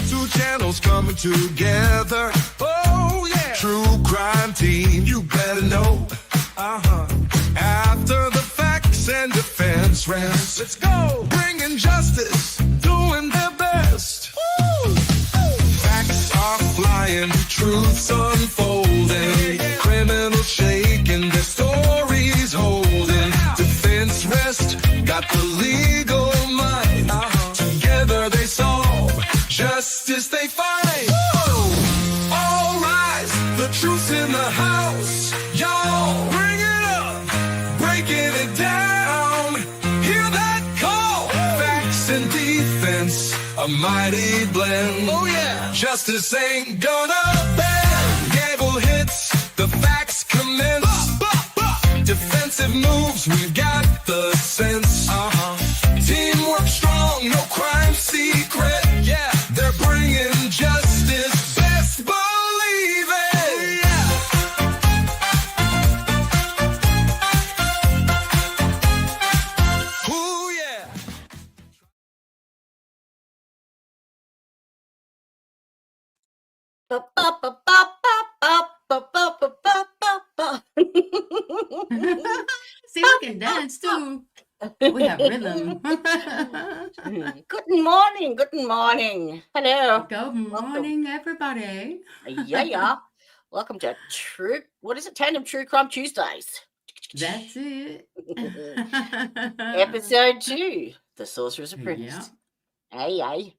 Two channels coming together. Oh, yeah. True crime team, you better know. After the facts and defense rest, let's go. Bringing justice, doing their best. Woo! Facts are flying, truths unfolding. Criminals shaking, their stories holding. Defense rest, got the legal mind. Together they solve, justice they find. All rise, the truth's in the house. Y'all, bring it up, breaking it down. Hear that call? Facts and defense, a mighty blend. Oh yeah, justice ain't gonna bend. Gavel hits, the facts commence. Defensive moves, we've got the sense. Teamwork strong, no crime secret. Yeah, they're bringing justice. Best believe it. Ooh, yeah. See, we can dance too. We have rhythm. Good morning. Good morning. Hello. Good morning, everybody. Yeah. Welcome to Tandem True Crime Tuesdays. That's it. Episode 2, The Sorcerers Apprentice. Yeah. Hey.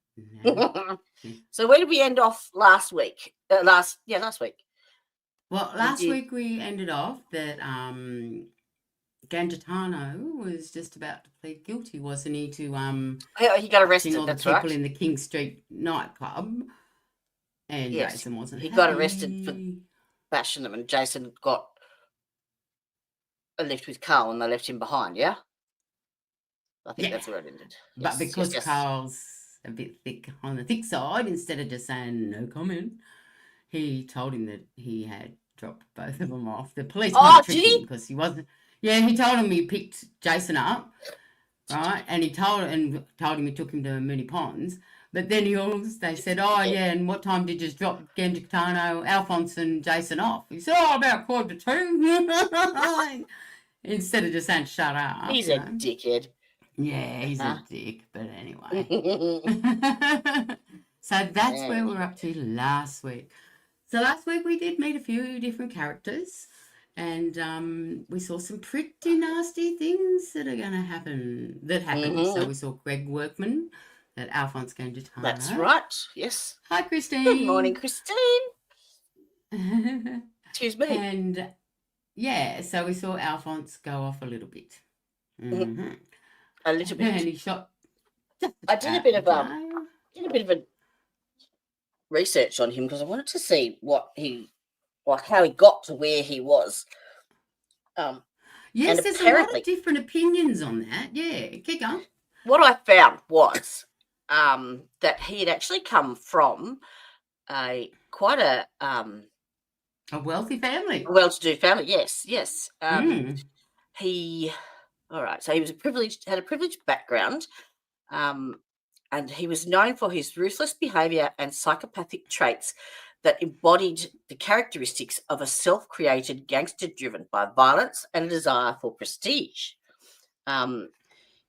So where did we end off last week? Last week. Well, last week we ended off that Gangitano was just about to plead guilty, wasn't he, to He got arrested. all That's the people right. in the King Street nightclub, and Yes, Jason wasn't. he got happy. arrested for bashing them, and Jason got a lift with Carl, and they left him behind. Yeah, I think that's where it ended. But Yes, because yes. Carl's a bit on the thick side, instead of just saying no comment, he told him that he had dropped both of them off. The police Did he? because he wasn't. Yeah, he told him he picked Jason up, right? And he told him he took him to Mooney Ponds. But then they said, oh yeah, and what time did you drop Gangitano, Alfonse, and Jason off? He said, about 1:45. Instead of just saying shut up. He's a dickhead. Yeah, he's a dick, but anyway. So that's where we're up to last week. So last week we did meet a few different characters, and we saw some pretty nasty things that are going to happen. So we saw Greg Workman, that Alfonse Gangitano. That's right. Yes. Hi, Christine. Good morning, Christine. Excuse me. And yeah, so we saw Alfonse go off a little bit. Mm-hmm. A little bit. And he shot. I did a bit of a research on him because I wanted to see how he got to where he was. Yes, there's a lot of different opinions on that. Yeah, keep going. What I found was that he had actually come from quite a wealthy family, a well-to-do family. Yes. So he was had a privileged background, and he was known for his ruthless behavior and psychopathic traits that embodied the characteristics of a self-created gangster driven by violence and a desire for prestige.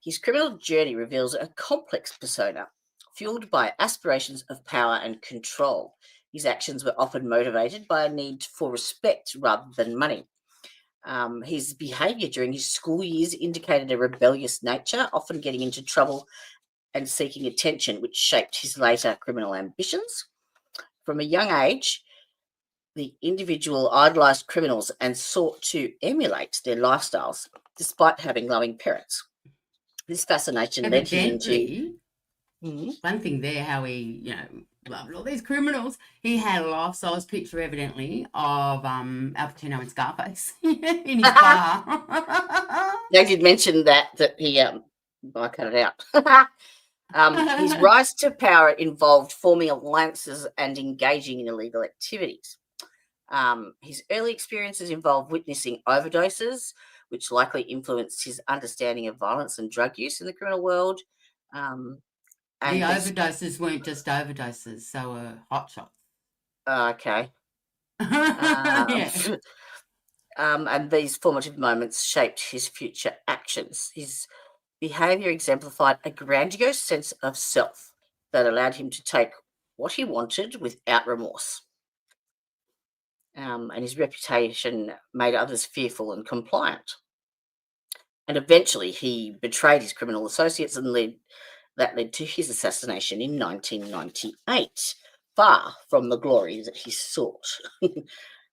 His criminal journey reveals a complex persona fueled by aspirations of power and control. His actions were often motivated by a need for respect rather than money. His behavior during his school years indicated a rebellious nature, often getting into trouble and seeking attention, which shaped his later criminal ambitions. From a young age, the individual idolized criminals and sought to emulate their lifestyles, despite having loving parents. This fascination led him into... One thing there, how he, loved all these criminals. He had a life-size picture, evidently, of Al Pacino and Scarface in his car. They did mention that he... I cut it out. His rise to power involved forming alliances and engaging in illegal activities. His early experiences involved witnessing overdoses, which likely influenced his understanding of violence and drug use in the criminal world. And The they overdoses weren't just overdoses, they were hot shots. okay. Yeah. And these formative moments shaped his future actions. His behaviour exemplified a grandiose sense of self that allowed him to take what he wanted without remorse. And his reputation made others fearful and compliant. And eventually he betrayed his criminal associates and that led to his assassination in 1998, far from the glory that he sought.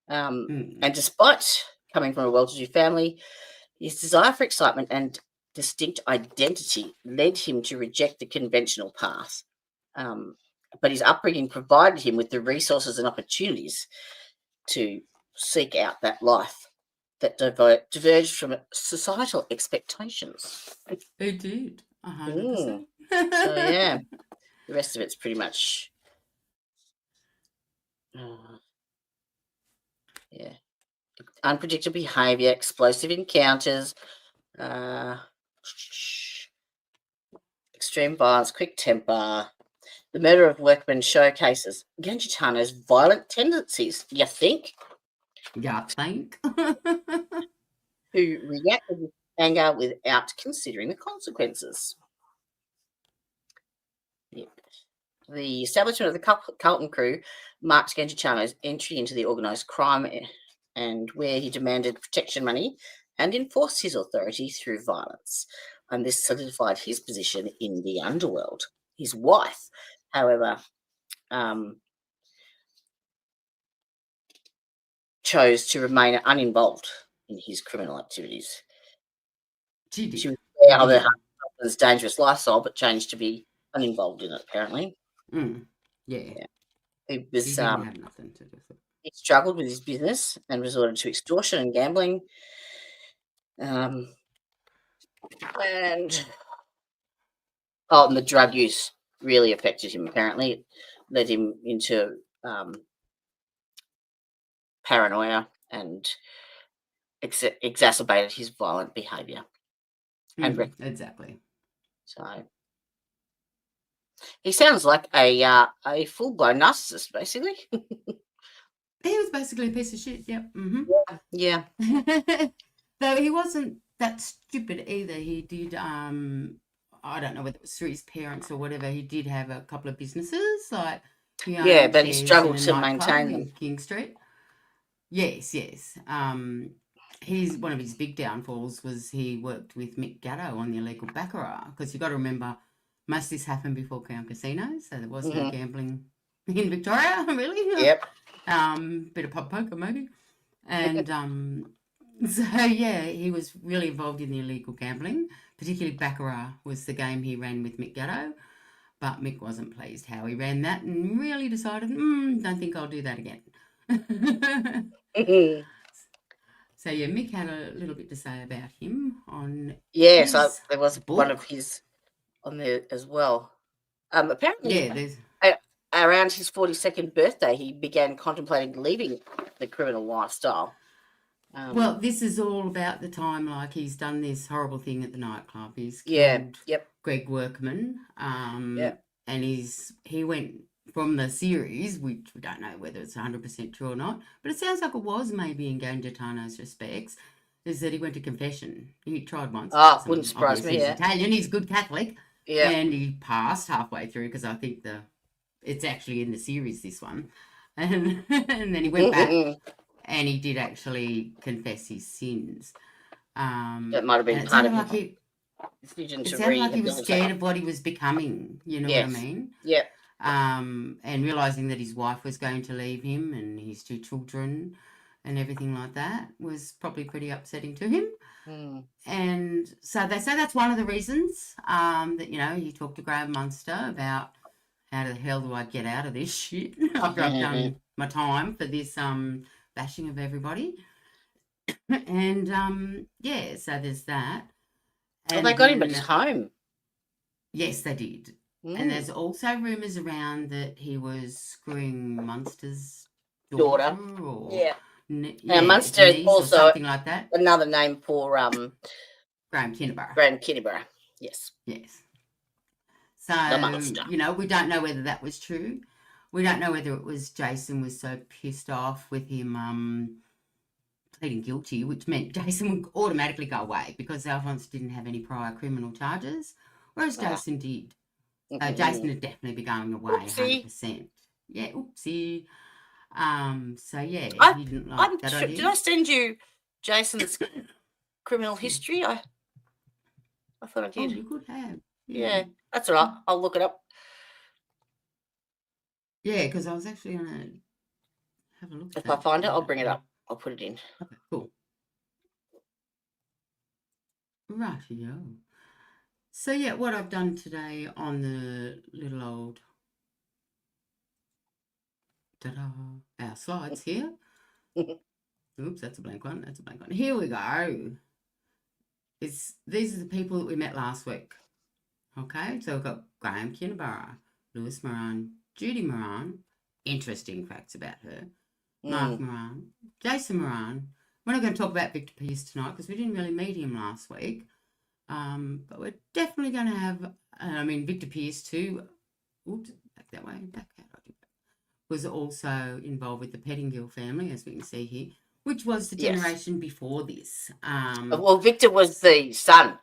And despite coming from a well-to-do family, his desire for excitement and distinct identity led him to reject the conventional path. But his upbringing provided him with the resources and opportunities to seek out that life that diverged from societal expectations. It did, 100%. So, yeah, the rest of it's pretty much, yeah, unpredictable behaviour, explosive encounters, extreme violence, quick temper. The murder of workmen showcases Gangitano's violent tendencies, you think? Yeah, I think. Who reacted with anger without considering the consequences. Yep. The establishment of the Carlton Crew marked Gangitano's entry into the organised crime and where he demanded protection money and enforced his authority through violence. And this solidified his position in the underworld. His wife, however, chose to remain uninvolved in his criminal activities. She did. She was aware of her husband's dangerous lifestyle, but changed to be uninvolved in it, apparently. Yeah. He was, He didn't have nothing to do with it. he struggled with his business and resorted to extortion and gambling. And the drug use really affected him, apparently. It led him into paranoia and exacerbated his violent behaviour. Exactly. So he sounds like a full-blown narcissist, basically. He was basically a piece of shit, yep. Yeah. Though he wasn't that stupid either. He did, I don't know whether it was through his parents or whatever, he did have a couple of businesses, like he owned but he shares struggled in a to nightclub maintain in them. King Street. Yes. One of his big downfalls was he worked with Mick Gatto on the illegal baccarat, because you've got to remember, most of this happened before Crown Casino, so there was no gambling in Victoria, really. Yep. Bit of pub poker maybe. And so, yeah, he was really involved in the illegal gambling, particularly baccarat was the game he ran with Mick Gatto. But Mick wasn't pleased how he ran that and really decided, don't think I'll do that again. So, yeah, Mick had a little bit to say about him on there was book. one of his on there as well. Apparently, Yeah, around his 42nd birthday, he began contemplating leaving the criminal lifestyle. Well, this is all about the time, like, he's done this horrible thing at the nightclub. He's killed Greg Workman. And he went from the series, which we don't know whether it's 100% true or not, but it sounds like it was maybe in Gangitano's respects, is that he went to confession. He tried once. Wouldn't surprise me, He's Italian, he's a good Catholic. Yeah. And he passed halfway through, because I think it's actually in the series, this one. And then he went back and he did actually confess his sins. That might have been part of his decision to It sounded like he was scared of what he was becoming, you know what I mean? Yeah. And realising that his wife was going to leave him and his 2 children and everything like that was probably pretty upsetting to him. And so they say that's one of the reasons that, he talked to Graham Munster about how the hell do I get out of this shit after I've done my time for this bashing of everybody. And, so there's that. And they got him at his home. Yes, they did. And there's also rumours around that he was screwing Munster's daughter. Munster is also something like that. Another name for Graham Kinniburgh. Graham Kinniburgh. Yes. Yes. So, monster. you know, we don't know whether that was true. We don't know whether it was Jason was so pissed off with him pleading guilty, which meant Jason would automatically go away because Alphonse didn't have any prior criminal charges, whereas Jason did. Jason would definitely be going away, Oopsie. 100%. Yeah, oopsie. So yeah, he didn't like I'm that sure, idea. did I send you Jason's criminal history? I thought I Oh, did. you could have. Yeah, that's all right. I'll look it up. Yeah, because I was actually going to have a look at If that. I find it, I'll bring it up. I'll put it in. Okay, cool. Rightio. So yeah, what I've done today on the little old our slides here. Oops, that's a blank one. That's a blank one. Here we go. These are the people that we met last week. Okay, so we've got Graham Kinniburgh, Lewis Moran, Judy Moran. Interesting facts about her. Mark Moran, Jason Moran. We're not going to talk about Victor Pearce tonight because we didn't really meet him last week. But we're definitely going to have, Victor Pearce too. Oops, back that way. Back how do I do that? Was also involved with the Pettingill family, as we can see here, which was the generation before this. Well, Victor was the son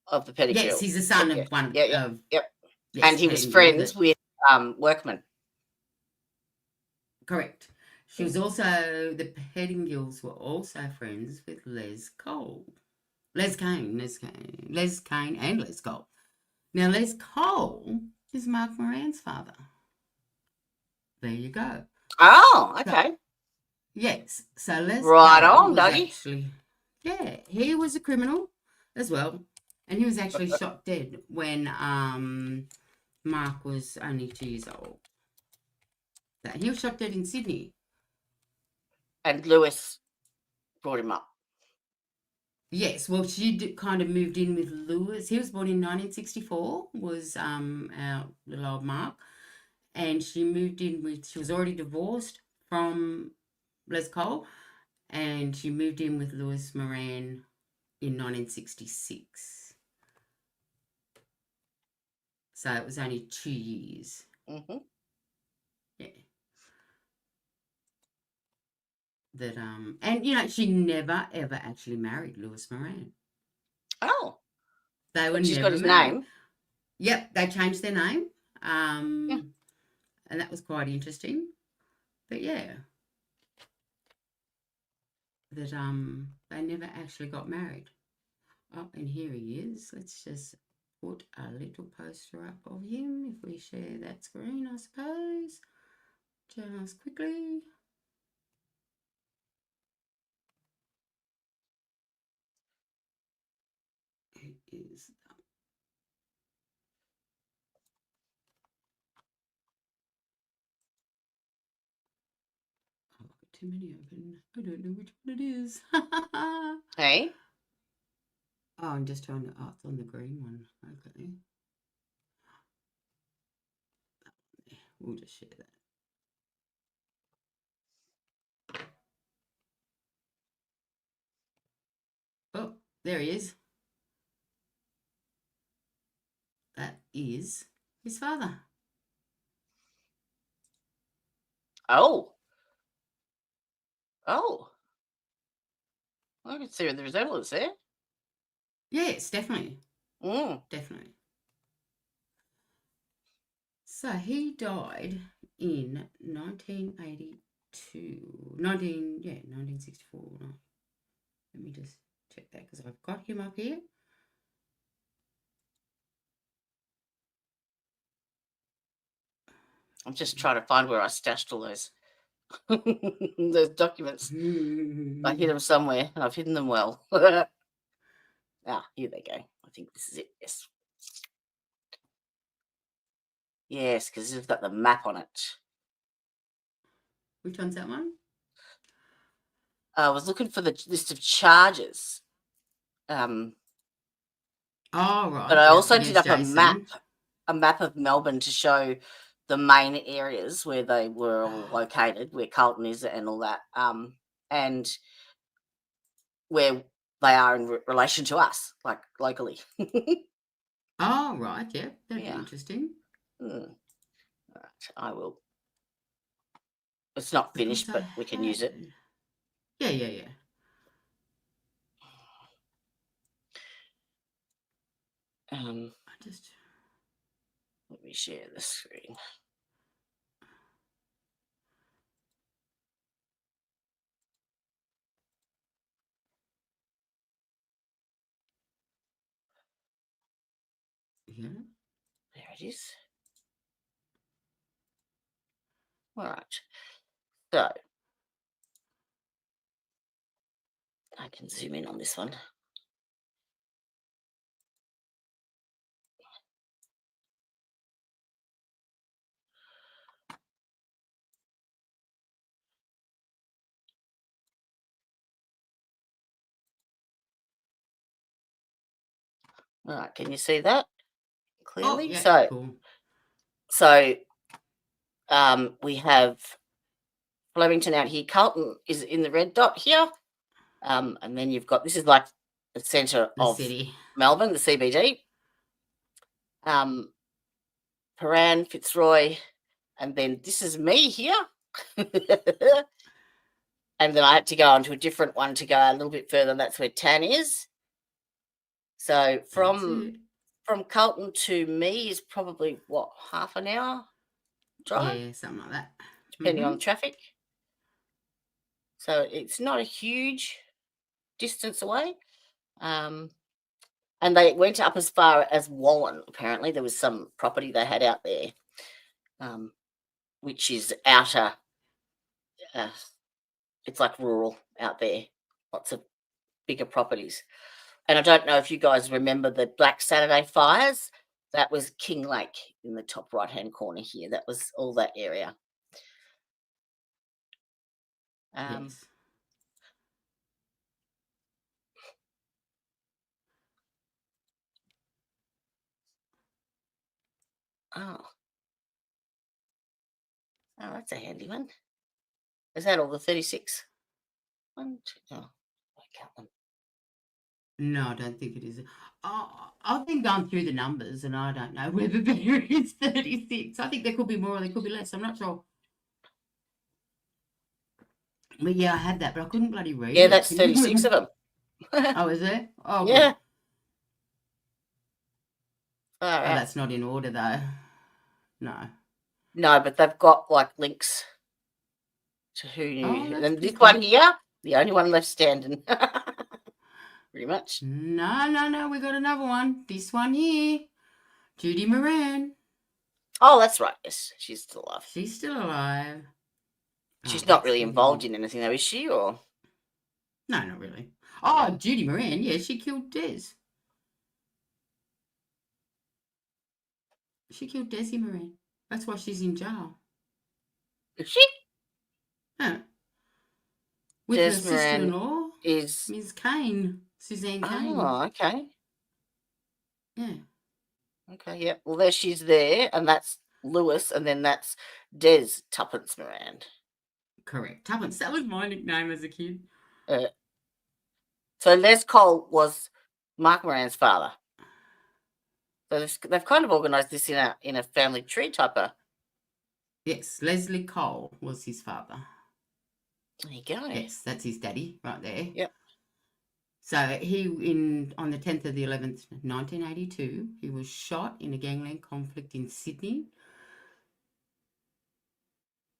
of the Pettingill. Yes, he's the son of one of. Yep. Yes, and he was friends with Workman. Correct. She was also, the Pettingills were also friends with Les Cole. Les Kane and Les Cole. Now, Les Cole is Mark Moran's father. There you go. Oh, okay. So, yes. So Les Right Cole on, was Dougie. actually, yeah, he was a criminal as well. And he was actually shot dead when Mark was only 2 years old. So he was shot dead in Sydney. And Lewis brought him up. Yes, well, she kind of moved in with Lewis. He was born in 1964, was our little old Mark. And she moved in with, she was already divorced from Les Cole. And she moved in with Lewis Moran in 1966. So it was only 2 years. Mm-hmm. Yeah. That and you know, she never ever actually married Lewis Moran. Oh. They were She's never got his married. name. Yep, they changed their name. And that was quite interesting. But yeah. That they never actually got married. Oh, and here he is. Let's just put a little poster up of him if we share that screen, I suppose. Just quickly. It is. I've got too many open. I don't know which one it is. Hey? Oh, I'm just trying to. Oh, it's on the green one. Okay. We'll just share that. Oh, there he is. That is his father. Oh. I can see the resemblance there. Yes, definitely. Definitely. So he died in 1982. 1964. No. Let me just check that because I've got him up here. I'm just trying to find where I stashed all those those documents. I hid them somewhere, and I've hidden them well. Here they go. I think this is it. Yes. Yes, because it's got the map on it. Which one's that one? I was looking for the list of charges. Oh, right. But I also did up Jason. a map of Melbourne to show the main areas where they were all located, where Carlton is and all that, and where they are in relation to us, like locally. Oh, right. Yeah, that'd Yeah. be interesting. All right, I will. It's not finished, Because I but we can use it. had- Yeah. Um, I just. let me share the screen. Yeah. There it is. All right. So I can zoom in on this one. All right, can you see that clearly? Oh, yeah. Cool. So we have Flemington out here. Carlton is in the red dot here. And then you've got, this is like the centre The of city. Melbourne, the CBD. Paran, Fitzroy, and then this is me here. And then I had to go on to a different one to go a little bit further, and that's where Tan is. So from Carlton to me is probably, what, half an hour drive? Yeah, something like that. Depending on the traffic. So it's not a huge distance away. And they went up as far as Wallen, apparently. There was some property they had out there, which is outer, it's like rural out there, lots of bigger properties. And I don't know if you guys remember the Black Saturday fires. That was King Lake in the top right-hand corner here. That was all that area. Yes. Oh, that's a handy one. Is that all the 36? One, two, oh, I count them. No, I don't think it is. I've been going through the numbers and I don't know whether there is 36. I think there could be more or there could be less. I'm not sure. But yeah, I had that, but I couldn't bloody read Yeah, it. that's Can you 36 of remember? them. Oh, is there? Oh, Yeah. good. All Oh, right. that's not in order though. No. No, but they've got like links to who knew. Oh, that's And this pretty one cool. here, the only one left standing. Pretty much. No. We got another one. This one here. Judy Moran. Oh, that's right. Yes, she's still alive. She's still alive. She's Oh, not that's really the- involved in anything though, is she? Or No, not really. Oh, Judy Moran. Yeah, she killed Des. She killed Desi Moran. That's why she's in jail. is she? Yeah. With Des her Moran sister-in-law, is. Ms. Kane, Suzanne Kane. Oh, okay. Yeah. Okay, yeah. Well, there she's there, and that's Lewis, and then that's Des Tuppence Moran. Correct. Tuppence. That was my nickname as a kid. So Les Cole was Mark Moran's father. So they've kind of organised this in a family tree type of. Yes, Leslie Cole was his father. There you go. Yes, that's his daddy right there. Yep. So on the 10th of the 11th, 1982, he was shot in a gangland conflict in Sydney.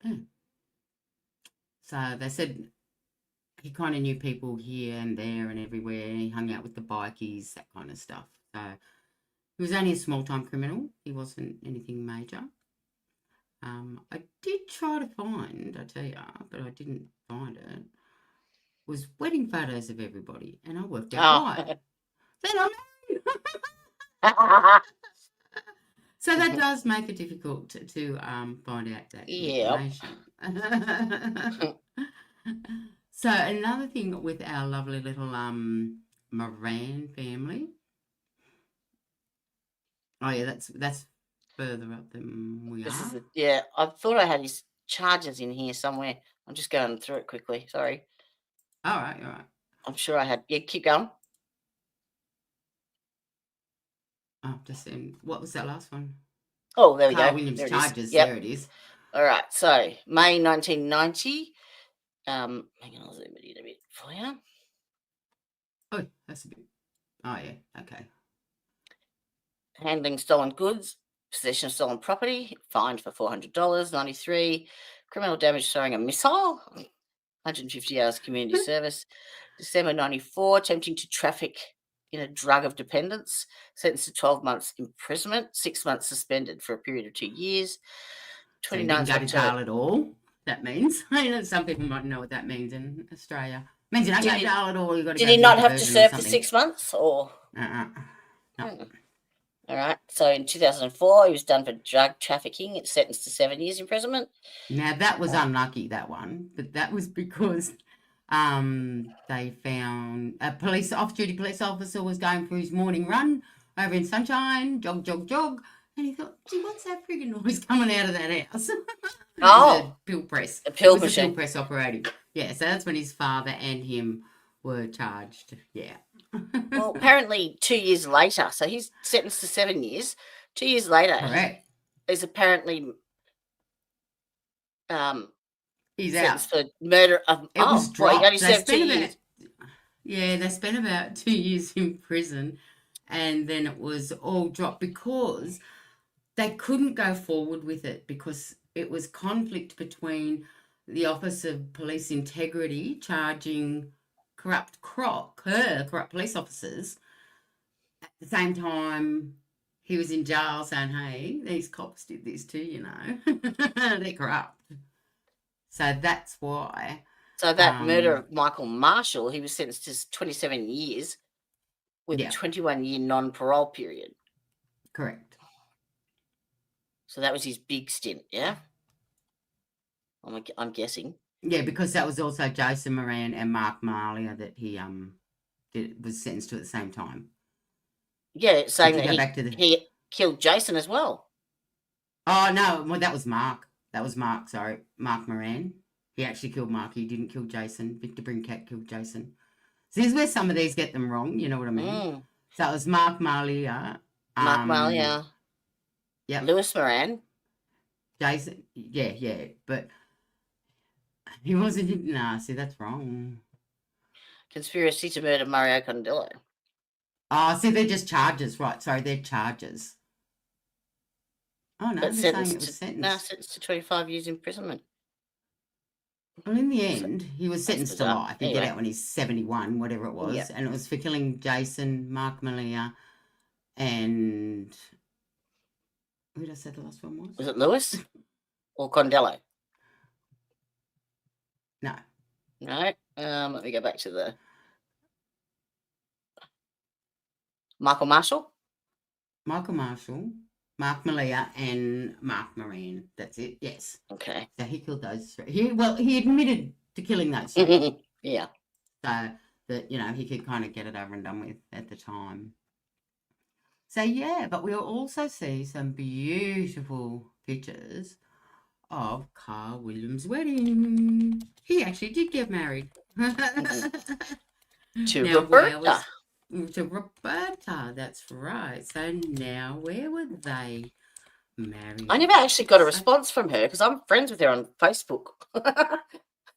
Yeah. So they said he kind of knew people here and there and everywhere. He hung out with the bikies, that kind of stuff. So he was only a small-time criminal. He wasn't anything major. I did try to find, I tell you, but I didn't find it. Was wedding photos of everybody, and I worked out why. Then so that does make it difficult to find out that information. So another thing with our lovely little Moran family. Oh yeah, that's further up than we are. Yeah, I thought I had his charges in here somewhere. I'm just going through it quickly. Sorry. All right. I'm sure I had. Yeah, keep going. Just then, what was that last one? Oh, there we Carl go. Williams There it is. charges. Yep. There it is. All right. So May 1990. Hang on, I'll zoom it in a bit for you. Oh, that's a bit. Oh yeah. Okay. Handling stolen goods, possession of stolen property, fined for $400. 93. Criminal damage throwing a missile. 150 hours community service. December 94. Attempting to traffic in a drug of dependence. Sentenced to 12 months imprisonment. 6 months suspended for a period of 2 years. So he didn't 29th go to October. jail at all. That means, some people might know what that means in Australia. It means you don't go to jail at all. You got to Did go he to not have to diversion or serve the something. 6 months or? No. All right. So in 2004, he was done for drug trafficking. It's sentenced to 7 years imprisonment. Now that was unlucky, that one, but that was because they found a off-duty police officer was going for his morning run over in Sunshine, jog, and he thought, gee, what's that friggin' noise coming out of that house? Oh, a pill press. a pill It was a machine. pill press operative. Yeah, so that's when his father and him were charged. Yeah. Well, apparently 2 years later, so he's sentenced to 7 years. 2 years later, Correct. he's apparently He's sentenced out. for murder of. It was He dropped. only served 2 years. Yeah, they spent about 2 years in prison, and then it was all dropped because they couldn't go forward with it because it was conflict between the Office of Police Integrity charging corrupt police officers. At the same time, he was in jail saying, hey, these cops did this too, you know. They're corrupt. So that's why. So that murder of Michael Marshall, he was sentenced to 27 years with a 21-year non-parole period. Correct. So that was his big stint, yeah? I'm guessing. Yeah, because that was also Jason Moran and Mark Malia that he was sentenced to at the same time. Yeah, saying that he killed Jason as well. Oh, no, well, that was Mark. Mark Moran. He actually killed Mark. He didn't kill Jason. Victor Brincat killed Jason. So this is where some of these get them wrong, you know what I mean? So it was Mark Malia. Mark Malia. Yeah. Lewis Moran. Jason, yeah, but he wasn't, see, that's wrong. Conspiracy to murder Mario Condillo. Oh, see, they're just charges, right? Sorry, they're charges. Oh, no, they're saying it was sentenced. No, sentenced to 25 years imprisonment. Well, in the end, he was sentenced to life. He Anyway. get out when he's 71, whatever it was. And it was for killing Jason, Mark Malia, and who did I say the last one was? Was it Lewis or Condello? No. No. Let me go back to the Michael Marshall. Michael Marshall, Mark Malia, and Mark Moran. That's it. Yes. Okay. So he killed those three. He admitted to killing those three. Yeah. So that, you know, he could kind of get it over and done with at the time. So, yeah, but we'll also see some beautiful pictures of Carl Williams' wedding. He actually did get married. To Roberta. To Roberta, that's right. So now, where were they married? I never actually got a response from her because I'm friends with her on Facebook.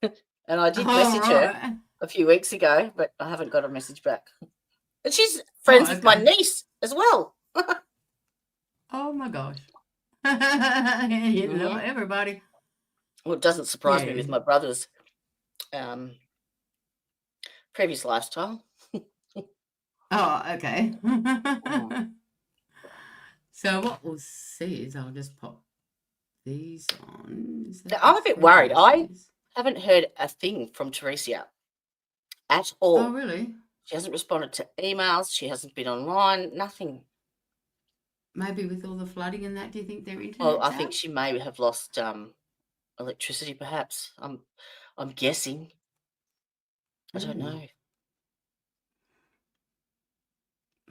And I did message her a few weeks ago, but I haven't got a message back. And she's friends with my niece as well. Oh, my gosh. You know, everybody. Well, it doesn't surprise me with my brother's previous lifestyle. Oh, okay. So what we'll see is I'll just pop these on. Now, I'm a bit worried. I haven't heard a thing from Teresia at all. Oh, really? She hasn't responded to emails. She hasn't been online. Nothing. Maybe with all the flooding and that, do you think they're internet? Well, I think she may have lost electricity, perhaps. I'm guessing. I don't know.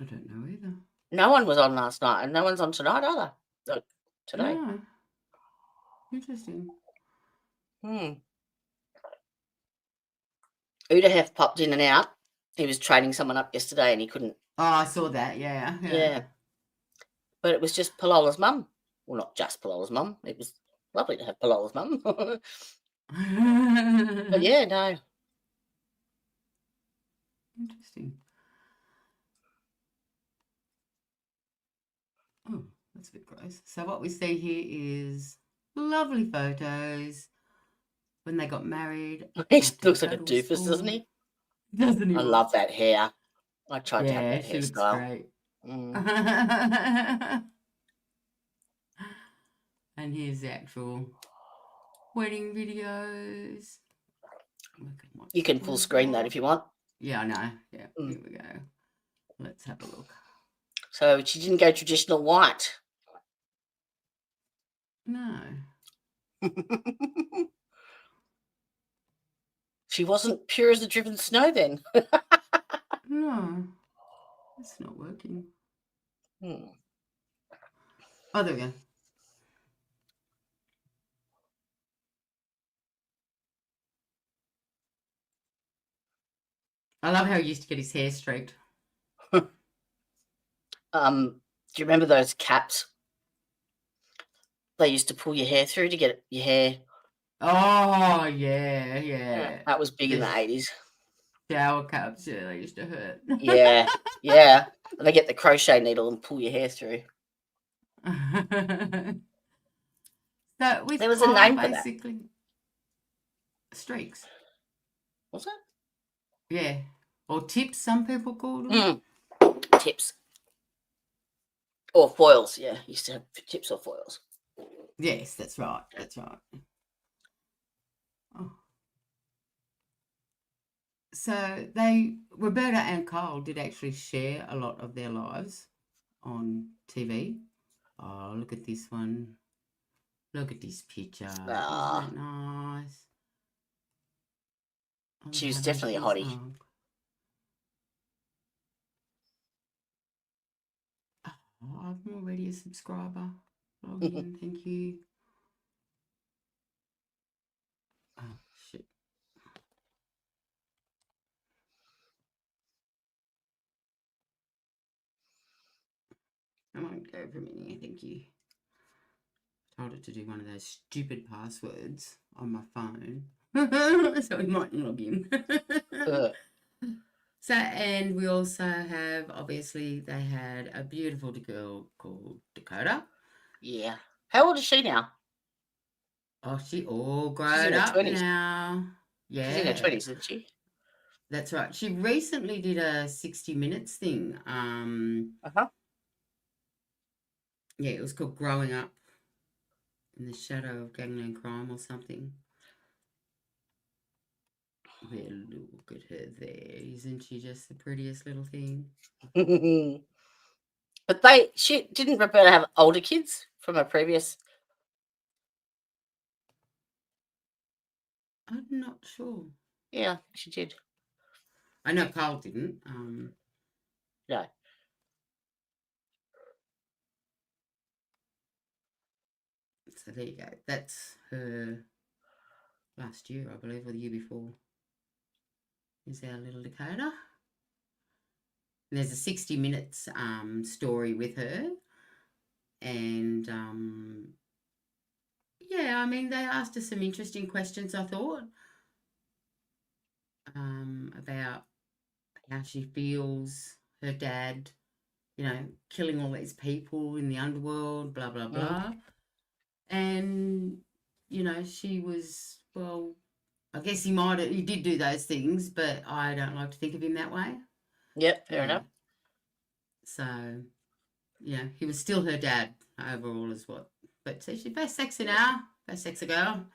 I don't know either. No one was on last night, and no one's on tonight either. No, today. Oh. Interesting. Udahef popped in and out. He was training someone up yesterday, and he couldn't. Oh, I saw that. Yeah. Yeah. But it was just Palola's mum. Well, not just Palola's mum. It was lovely to have Palola's mum. But yeah, no. Interesting. Oh, that's a bit gross. So what we see here is lovely photos when they got married. He after looks like a total doofus, doesn't storm. he? Doesn't he? I love that hair. I tried to have Yeah, that she looks hairstyle. great. Mm. And here's the actual wedding videos. You can full screen that if you want. Yeah, I know. Yeah, Mm. here we go. Let's have a look. So she didn't go traditional white. No. She wasn't pure as the driven snow then. No. It's not working. Hmm. Oh, there we go. I love how he used to get his hair streaked. Do you remember those caps they used to pull your hair through to get your hair? Oh, yeah. That was big in the Yes. 80s. Shower caps, yeah, they used to hurt. Yeah, yeah. And they get the crochet needle and pull your hair through. So with There was a Kyle, name for that. basically, streaks. Was it? Yeah. Or tips, some people called them. Tips. Or foils, yeah. Used to have tips or foils. Yes, that's right. That's right. Oh. So Roberta and Kyle did actually share a lot of their lives on TV. Oh, look at this one. Look at this picture. Isn't that nice? She was definitely a hottie. Oh, I'm already a subscriber. Log in, thank you. Oh, shit. I won't go for a minute, thank you. Told it to do one of those stupid passwords on my phone. So we mightn't log in. So, and we also have, obviously, they had a beautiful girl called Dakota. Yeah. How old is she now? Oh, she all in grown her up 20s. now. Yeah. She's in her 20s, isn't she? That's right. She recently did a 60 Minutes thing. Yeah, it was called Growing Up in the Shadow of Gangland Crime or something. Yeah, look at her there. Isn't she just the prettiest little thing? But she didn't Roberta have older kids from her previous? I'm not sure. Yeah, she did. I know Carl didn't. No. So there you go. That's her last year, I believe, or the year before. Is our little Dakota. And there's a 60 Minutes story with her. And yeah, I mean, they asked her some interesting questions, I thought, about how she feels, her dad, killing all these people in the underworld, blah, blah, blah. And, she was, well, I guess he did do those things, but I don't like to think of him that way. Yep, fair enough. So, he was still her dad overall as what. But so she's very sexy now, very sexy girl.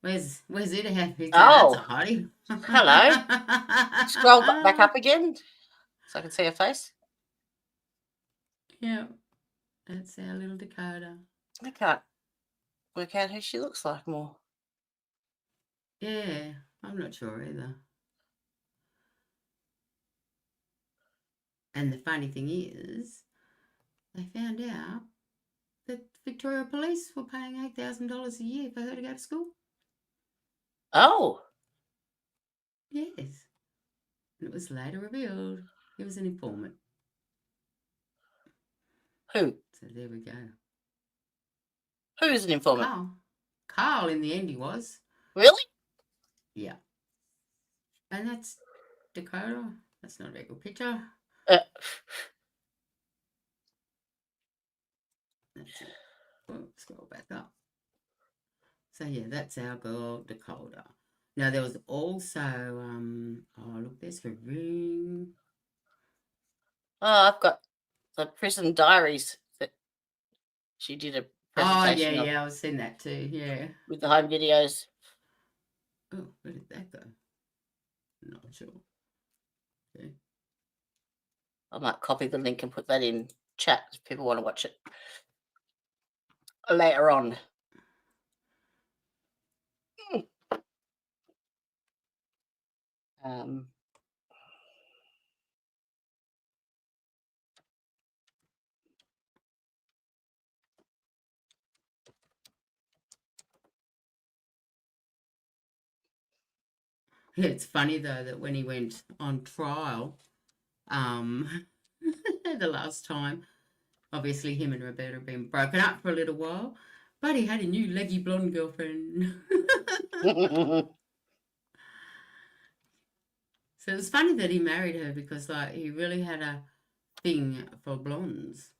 Where's it? That's a hottie. Hello. Scroll back up again so I can see her face. Yeah, that's our little Dakota. I can't work out who she looks like more. Yeah, I'm not sure either. And the funny thing is, they found out that Victoria Police were paying $8,000 a year for her to go to school. Oh. Yes. And it was later revealed he was an informant. Who? So there we go. Who's an informant? Carl, in the end, he was. Really? Yeah. And that's Dakota. That's not a very good picture. Uh, That's it. Oh, scroll back up. So, yeah, that's our girl, Dakota. Now, there was also, oh, look, there's her room. Oh, I've got the prison diaries that she did a presentation of Yeah, I've seen that too, yeah. with the home videos. Oh, where did that go? Not sure. Okay. I might copy the link and put that in chat if people want to watch it later on. Yeah, it's funny though that when he went on trial, the last time, obviously him and Roberta had been broken up for a little while, but he had a new leggy blonde girlfriend. So it was funny that he married her because, like, he really had a thing for blondes.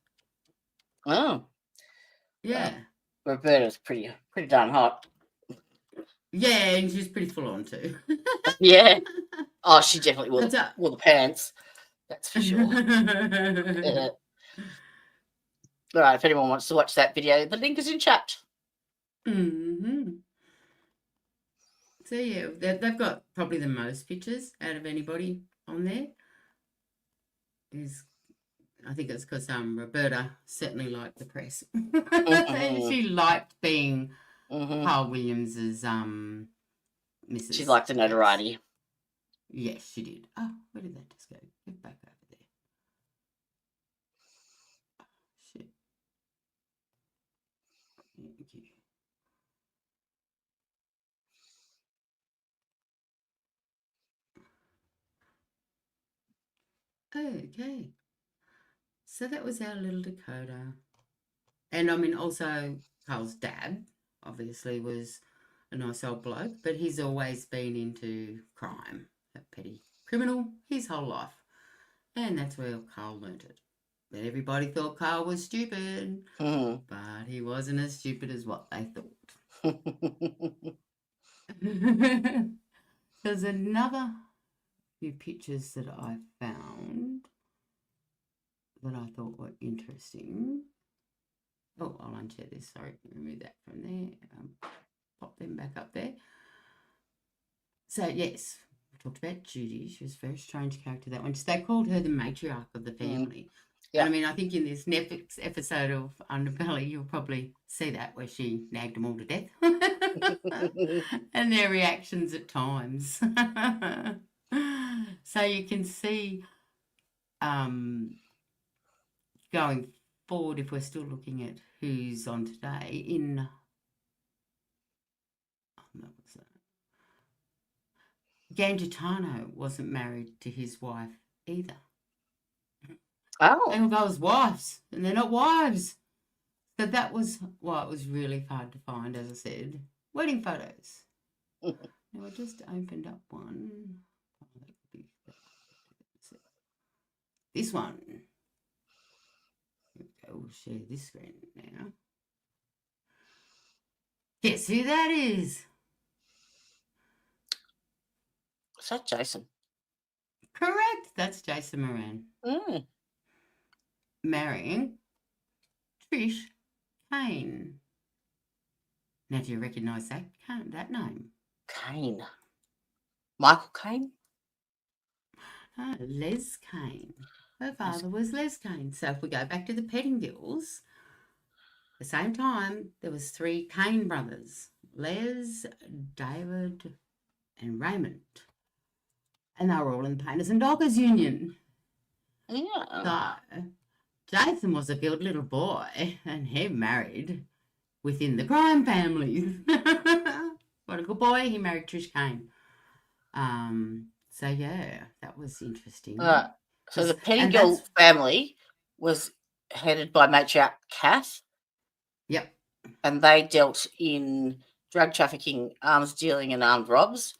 Oh, Yeah. Roberta's pretty darn hot. Yeah, and she's pretty full on too. Yeah. Oh, she definitely wore the pants. That's for sure. All right, if anyone wants to watch that video, the link is in chat. Mm-hmm. So, yeah, they've got probably the most pictures out of anybody on there. I think it's because Roberta certainly liked the press. She liked being Carl Williams's Mrs. She liked the notoriety. Yes, she did. Oh, where did that just go? Get back over there. Oh, shit. Thank you. Okay. So that was our little Dakota. And I mean, also Carl's dad, obviously, was a nice old bloke, but he's always been into crime, a petty criminal, his whole life. And that's where Carl learnt it. But everybody thought Carl was stupid, but he wasn't as stupid as what they thought. There's another few pictures that I found that I thought were interesting. Oh, I'll unshare this. Sorry, remove that from there. Pop them back up there. So, yes, we talked about Judy. She was a very strange character, that one. They called her the matriarch of the family. Yeah. And, I mean, I think in this Netflix episode of Underbelly, you'll probably see that where she nagged them all to death. And their reactions at times. So you can see going forward, if we're still looking at who's on today, Gangitano wasn't married to his wife either. Oh. They all go as wives, and they're not wives. So that was why it was really hard to find, as I said. Wedding photos. Now I just opened up one. Oh, that could be this one. Here we go. We'll share this screen now. Guess who that is? Is that Jason? Correct. That's Jason Moran. Marrying Trish Kane. Now, do you recognise that name? Kane. Michael Kane? Les Kane. Her father was Les Kane. So if we go back to the Pettingills, at the same time, there was 3 Kane brothers. Les, David and Raymond. And they were all in the Painters and Dockers Union. Yeah. So Jason was a good little boy and he married within the crime family. What a good boy. He married Trish Kane. So, yeah, that was interesting. So the Pettingill family was headed by matriarch Kath, Yep. and they dealt in drug trafficking, arms dealing, and armed robs.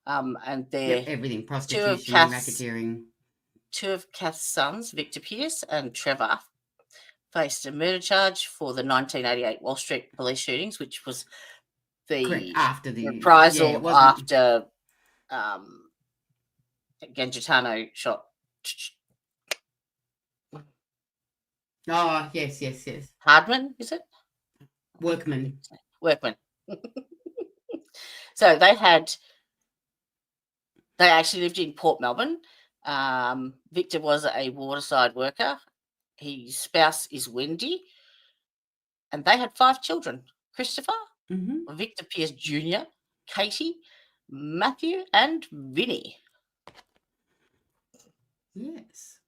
And Yep. they're Everything. two Prostitution, of Kath's sons, Victor Pierce and Trevor, faced a murder charge for the 1988 Wall Street police shootings, which was Correct. the After the reprisal it wasn't. after Gangitano shot Oh, yes. Hardman, is it? Workman. Workman. So they actually lived in Port Melbourne. Victor was a waterside worker. His spouse is Wendy, and they had 5 children: Christopher, Mm-hmm. Victor Pierce Jr., Katie, Matthew, and Vinny. Yes.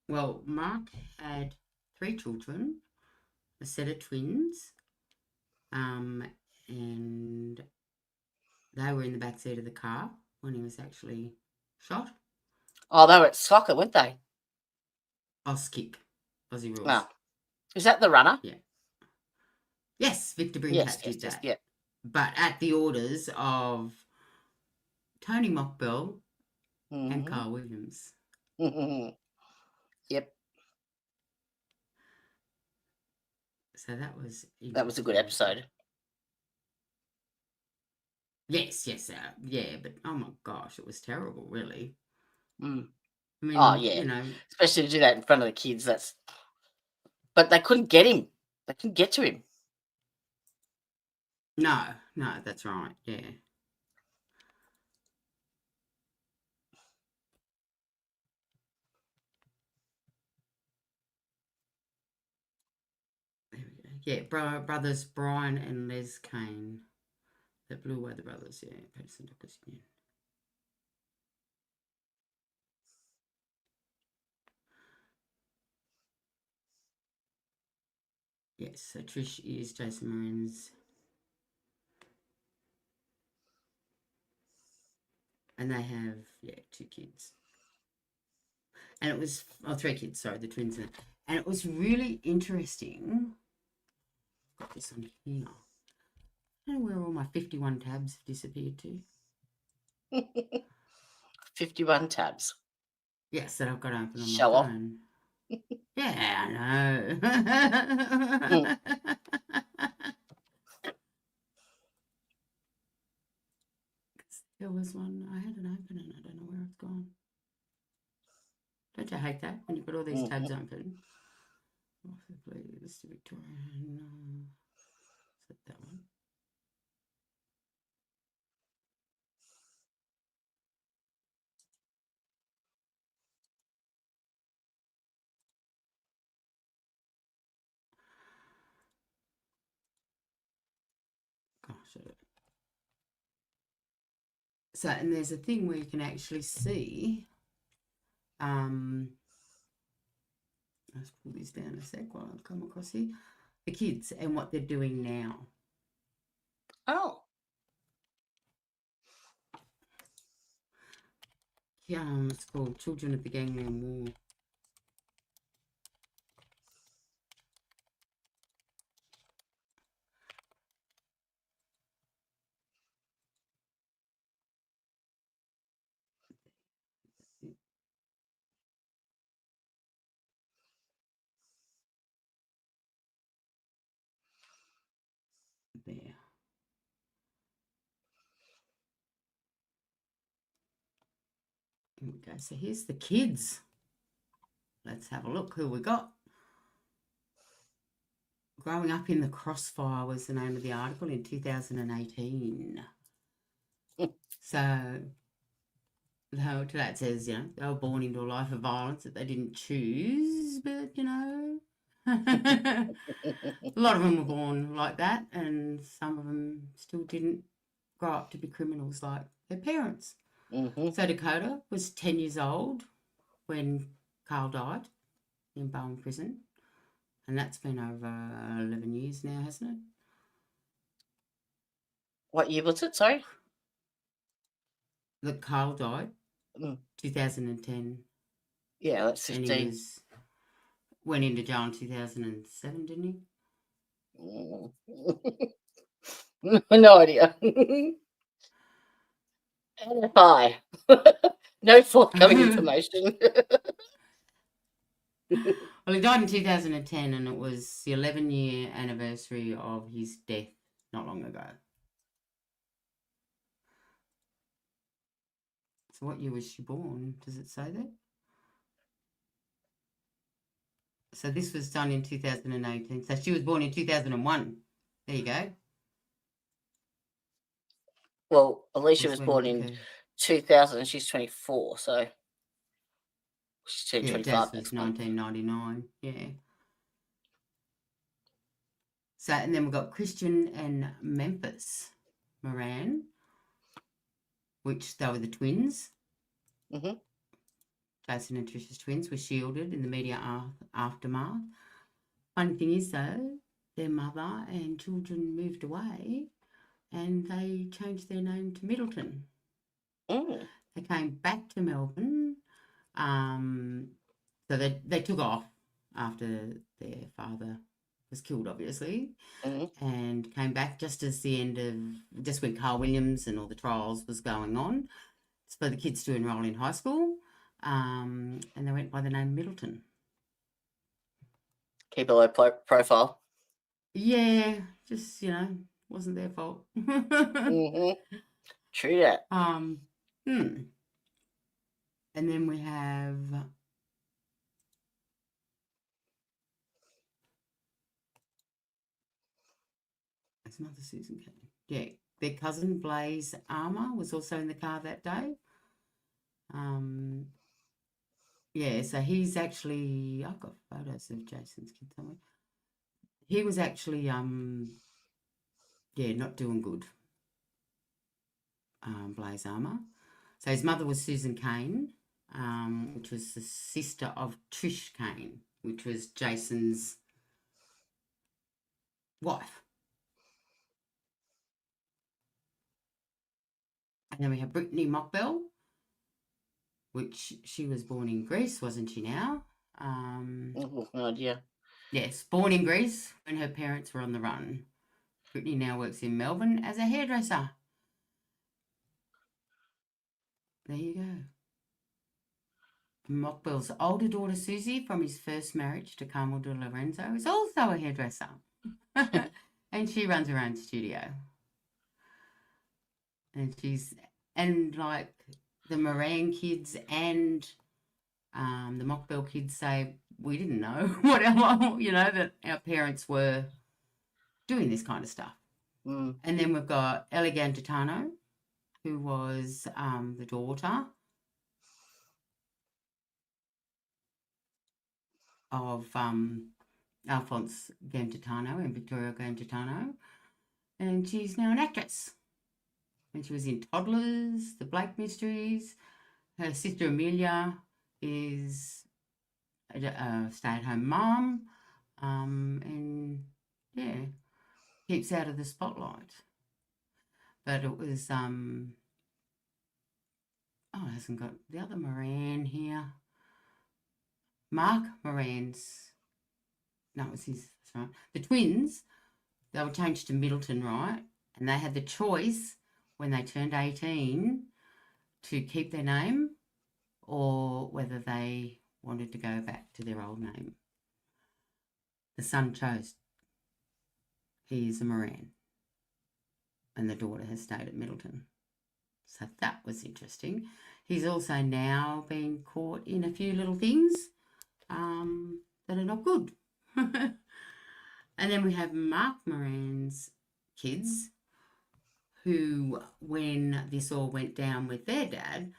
Well, Mark had 3 children, a set of twins, and they were in the back seat of the car when he was actually shot. Oh, they were at soccer, weren't they? Auskick, Aussie rules. No. Is that the runner? Yeah. Yes, Victor Brincat Yes, did that. yeah. But at the orders of Tony Mockbell and Carl Williams. Yep. So that was a good episode. Yes, yeah, but oh my gosh, it was terrible, really. Mm. I mean, Oh, yeah. you know, especially to do that in front of the kids. But they couldn't get him. They couldn't get to him. no, that's right, yeah. There we go. Yeah, brothers Brian and Les Kane. The Blue Weather Brothers, yeah, Patterson Dockers Union. Yes, so Trish is Jason Marin's. And they have, 2 kids. And it was, 3 kids, sorry, the twins. And it was really interesting. Got this on here. I don't know where all my 51 tabs have disappeared to. 51 tabs. Yes, that I've got open on my Show off. phone. Yeah, I know. There was one, I had it open and I don't know where it's gone. Don't you hate that when you've got all these tabs open? Please, Victorian. Is it that one? Gosh, so, and there's a thing where you can actually see, let's pull this down a sec while I come across here, the kids and what they're doing now. Oh. Yeah, it's called Children of the Gangland War. There. Here we go. So here's the kids. Let's have a look who we got. Growing Up in the Crossfire was the name of the article in 2018. So that says, they were born into a life of violence that they didn't choose, but, a lot of them were born like that, and some of them still didn't grow up to be criminals like their parents. Mm-hmm. So Dakota was 10 years old when Carl died in Bowen Prison, and that's been over 11 years now, hasn't it? What year was it? Sorry? That Carl died, 2010. Yeah, that's 15. And he went into jail in 2007, didn't he? No idea. NFI. No forthcoming information. Well, he died in 2010, and it was the 11-year anniversary of his death not long ago. So what year was she born? Does it say that? So this was done in 2018. So she was born in 2001. There you go. Well, Alicia That's was when born it in occurred. 2000 and she's 24, so she's turning Yeah, 25 Jazz was next month. 1999. Yeah. So, and then we've got Christian and Memphis Moran, which they were the twins. Mm-hmm. Jason and Trisha's twins were shielded in the media aftermath. Funny thing is, though, their mother and children moved away and they changed their name to Middleton. Mm. They came back to Melbourne. So they took off after their father was killed, obviously, Mm-hmm. and came back just when Carl Williams and all the trials was going on. It's for the kids to enrol in high school, and they went by the name Middleton. Keep a low profile. Yeah, just, wasn't their fault. Mm-hmm. True that. And then we have that's another Susan Kane. Yeah, their cousin Blaze Armour was also in the car that day. Yeah, so he's actually, I've got photos of Jason's kid somewhere. He was actually not doing good. Blaze Armour. So his mother was Susan Kane, which was the sister of Trish Kane, which was Jason's wife. And then we have Brittany Mockbell, which she was born in Greece, wasn't she now? No idea. Yes, born in Greece when her parents were on the run. Brittany now works in Melbourne as a hairdresser. There you go. Mockbell's older daughter, Susie, from his first marriage to Carmel de Lorenzo, is also a hairdresser. And she runs her own studio. And like the Moran kids and the Mockbell kids say, we didn't know that our parents were doing this kind of stuff. Mm. And then we've got Ellie Gangitano, who was the daughter of Alfonse Gangitano and Victoria Gangitano, and she's now an actress. And she was in Toddlers, The Blake Mysteries. Her sister Amelia is a stay-at-home mum, and yeah, keeps out of the spotlight. But it was it hasn't got the other Moran here. Mark Moran's, no, it was his, that's right. The twins, they were changed to Middleton, right? And they had the choice when they turned 18 to keep their name or whether they wanted to go back to their old name. The son chose. He is a Moran. And the daughter has stayed at Middleton. So that was interesting. He's also now been caught in a few little things that are not good. And then we have Mark Moran's kids, who, when this all went down with their dad,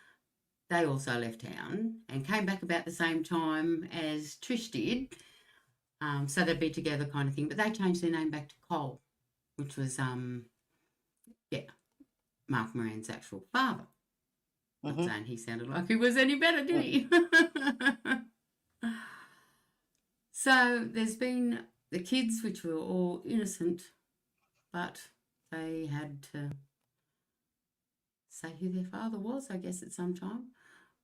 they also left town and came back about the same time as Trish did. So they'd be together kind of thing. But they changed their name back to Cole, which was, Mark Moran's actual father. Mm-hmm. Not saying he sounded like he was any better, did he? So there's been the kids, which were all innocent, but they had to say who their father was, I guess, at some time.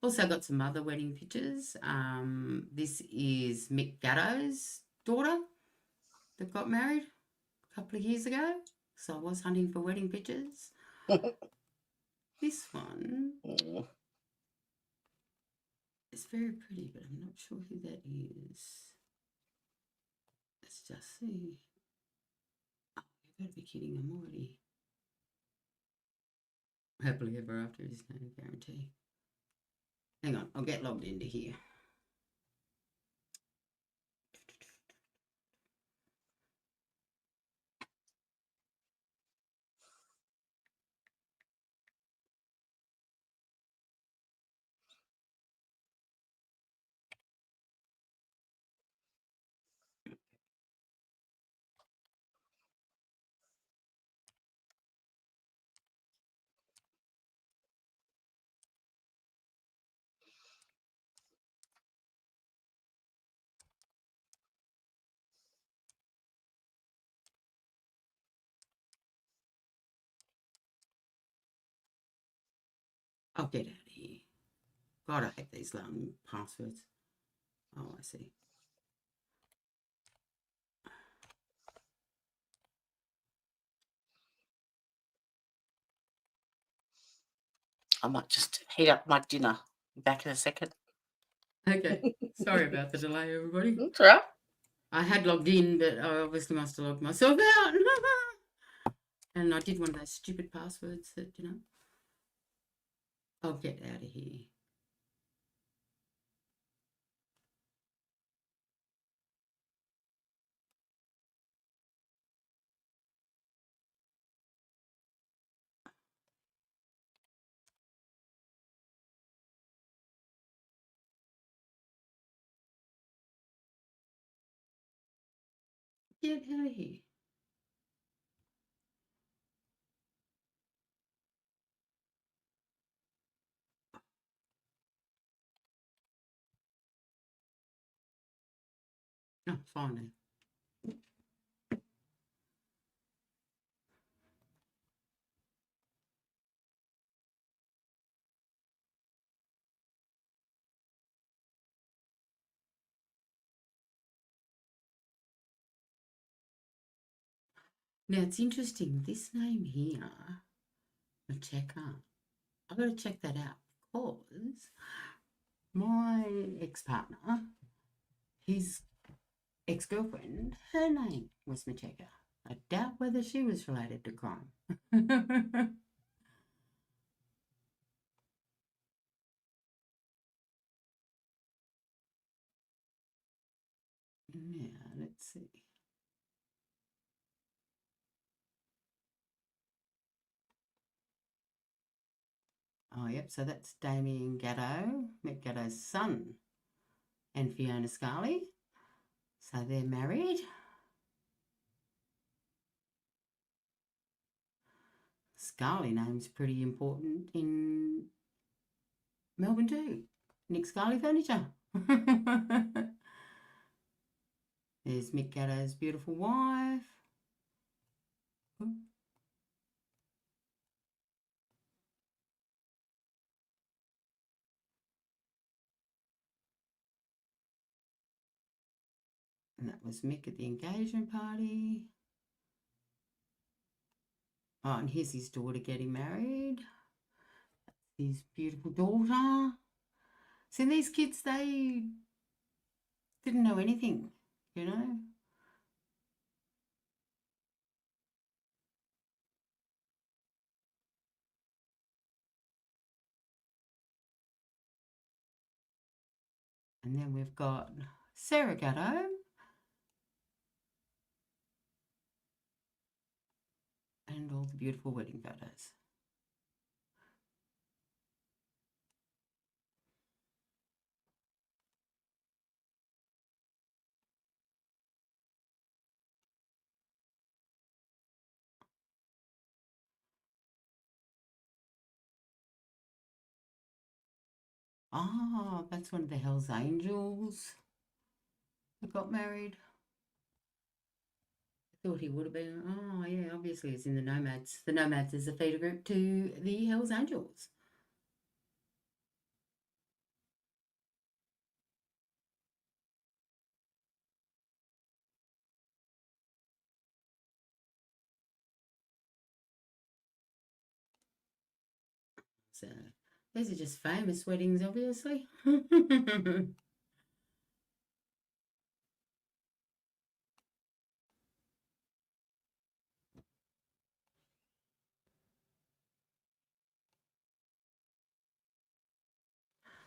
Also got some other wedding pictures. This is Mick Gatto's daughter that got married a couple of years ago. So I was hunting for wedding pictures. This one is very pretty, but I'm not sure who that is. Let's just see. Oh, you better be kidding, I'm already. Happily ever after is no guarantee. Hang on, I'll get logged into here. I'll get out of here. God, I hate these long passwords. Oh, I see. I might just heat up my dinner. Back in a second. Okay, sorry about the delay, everybody. That's all right. I had logged in, but I obviously must have logged myself out. And I did one of those stupid passwords that, you know. I'll get out of here. Get out of here. Oh, finally. Now, it's interesting. This name here, Macheka, I've got to check that out because my ex-partner, his ex-girlfriend, her name was Macheka. I doubt whether she was related to crime. Now, let's see. Oh, yep, so that's Damien Gatto, Mick Gatto's son, and Fiona Scarley. So they're married. Scarley name's pretty important in Melbourne too. Nick Scarley Furniture. There's Mick Gatto's beautiful wife. And that was Mick at the engagement party. Oh, and here's his daughter getting married. His beautiful daughter. See, these kids, they didn't know anything, you know. And then we've got Sarah Gatto. And all the beautiful wedding photos. Oh, that's one of the Hells Angels that got married. I thought he would have been. Oh, yeah, obviously it's in the Nomads. The Nomads is a feeder group to the Hells Angels. So these are just famous weddings, obviously.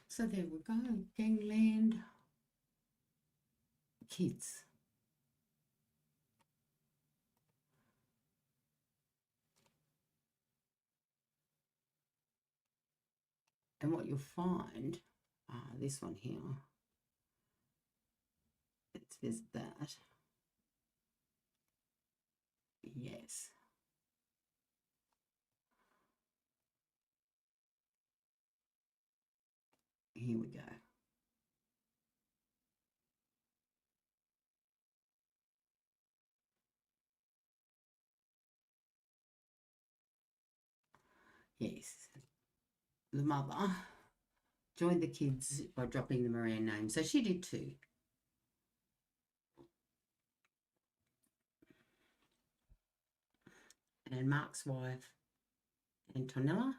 So there we go, Gangland kids. And what you'll find, this one here, let's visit that. Yes. Here we go. Yes. The mother joined the kids by dropping the Moran name. So she did too. And Mark's wife, Antonella.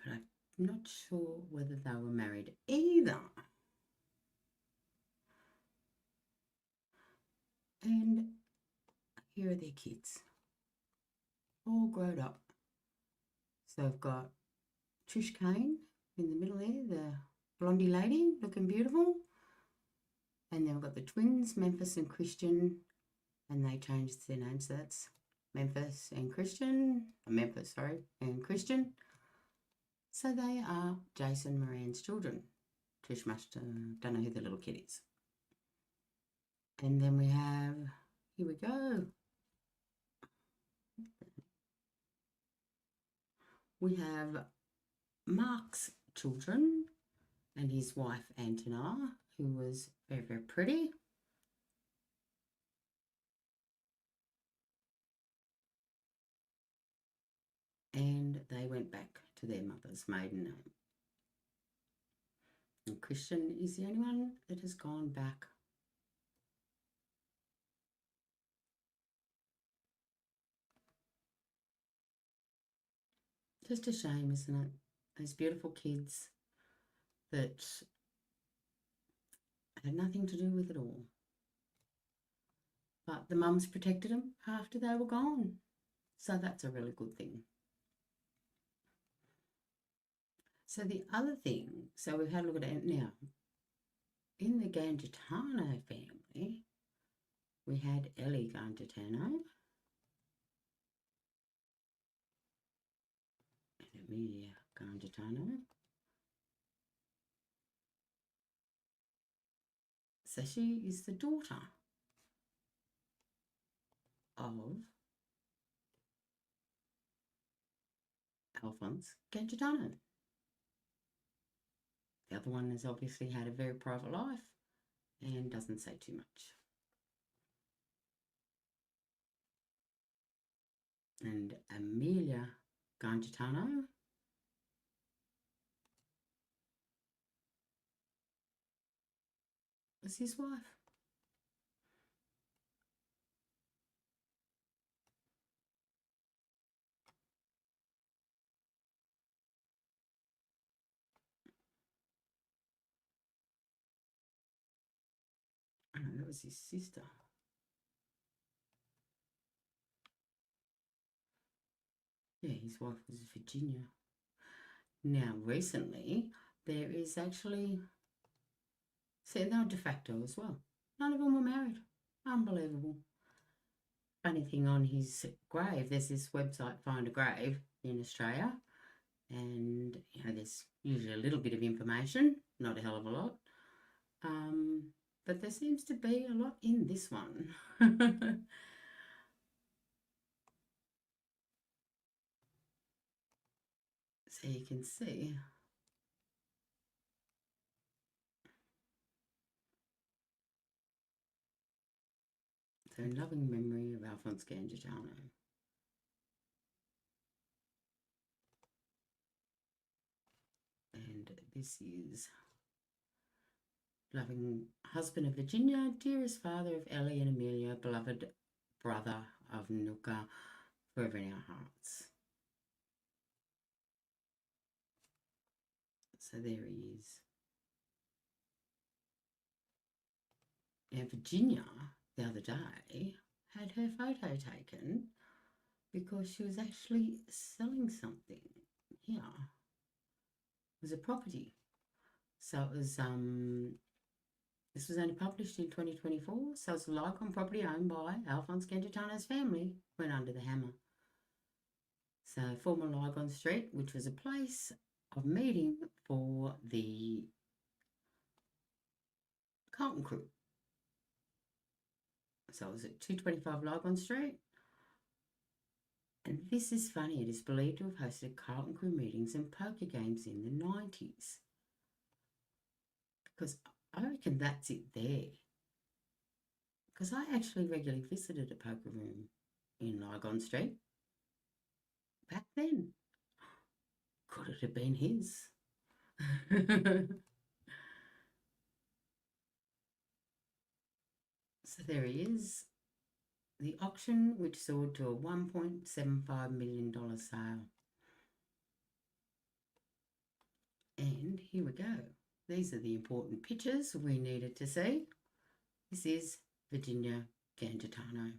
But I'm not sure whether they were married either. And here are their kids, all grown up. So I've got Trish Kane in the middle there, the blondie lady looking beautiful. And then we've got the twins, Memphis and Christian, and they changed their names. So that's Memphis and Christian, and Christian. So they are Jason Moran's children. Trish must don't know who the little kid is. And then we have, here we go. We have Mark's children and his wife Antonella, who was very, very pretty. And they went back to their mother's maiden name. And Christian is the only one that has gone back. Just a shame, isn't it? Those beautiful kids that had nothing to do with it all. But the mums protected them after they were gone. So that's a really good thing. So the other thing, so we've had a look at it now. In the Gangitano family, we had Ellie Gangitano and Amelia Gangitano. So she is the daughter of Alfonse Gangitano. The other one has obviously had a very private life and doesn't say too much. And Amelia Gangitano was his wife. Oh, no, that was his sister. Yeah, his wife was Virginia. Now, recently, there is actually, see, they were de facto as well. None of them were married. Unbelievable. Funny thing on his grave, there's this website, Find a Grave, in Australia. And, you know, there's usually a little bit of information, not a hell of a lot. But there seems to be a lot in this one. So you can see. So in loving memory of Alfonse Gangitano. And this is loving husband of Virginia, dearest father of Ellie and Amelia, beloved brother of Nooka, forever in our hearts. So there he is. Now, Virginia, the other day, had her photo taken because she was actually selling something. Yeah. It was a property. So it was, this was only published in 2024. So it's a Lycon property owned by Alfonse Gangitano's family, went under the hammer. So former Lygon Street, which was a place of meeting for the Carlton Crew. So it was at 225 Lygon Street. And this is funny, it is believed to have hosted Carlton Crew meetings and poker games in the 90s. Because I reckon that's it there. Because I actually regularly visited a poker room in Lygon Street back then. Could it have been his? So there he is. The auction, which soared to a $1.75 million sale. And here we go. These are the important pictures we needed to see. This is Virginia Gangitano.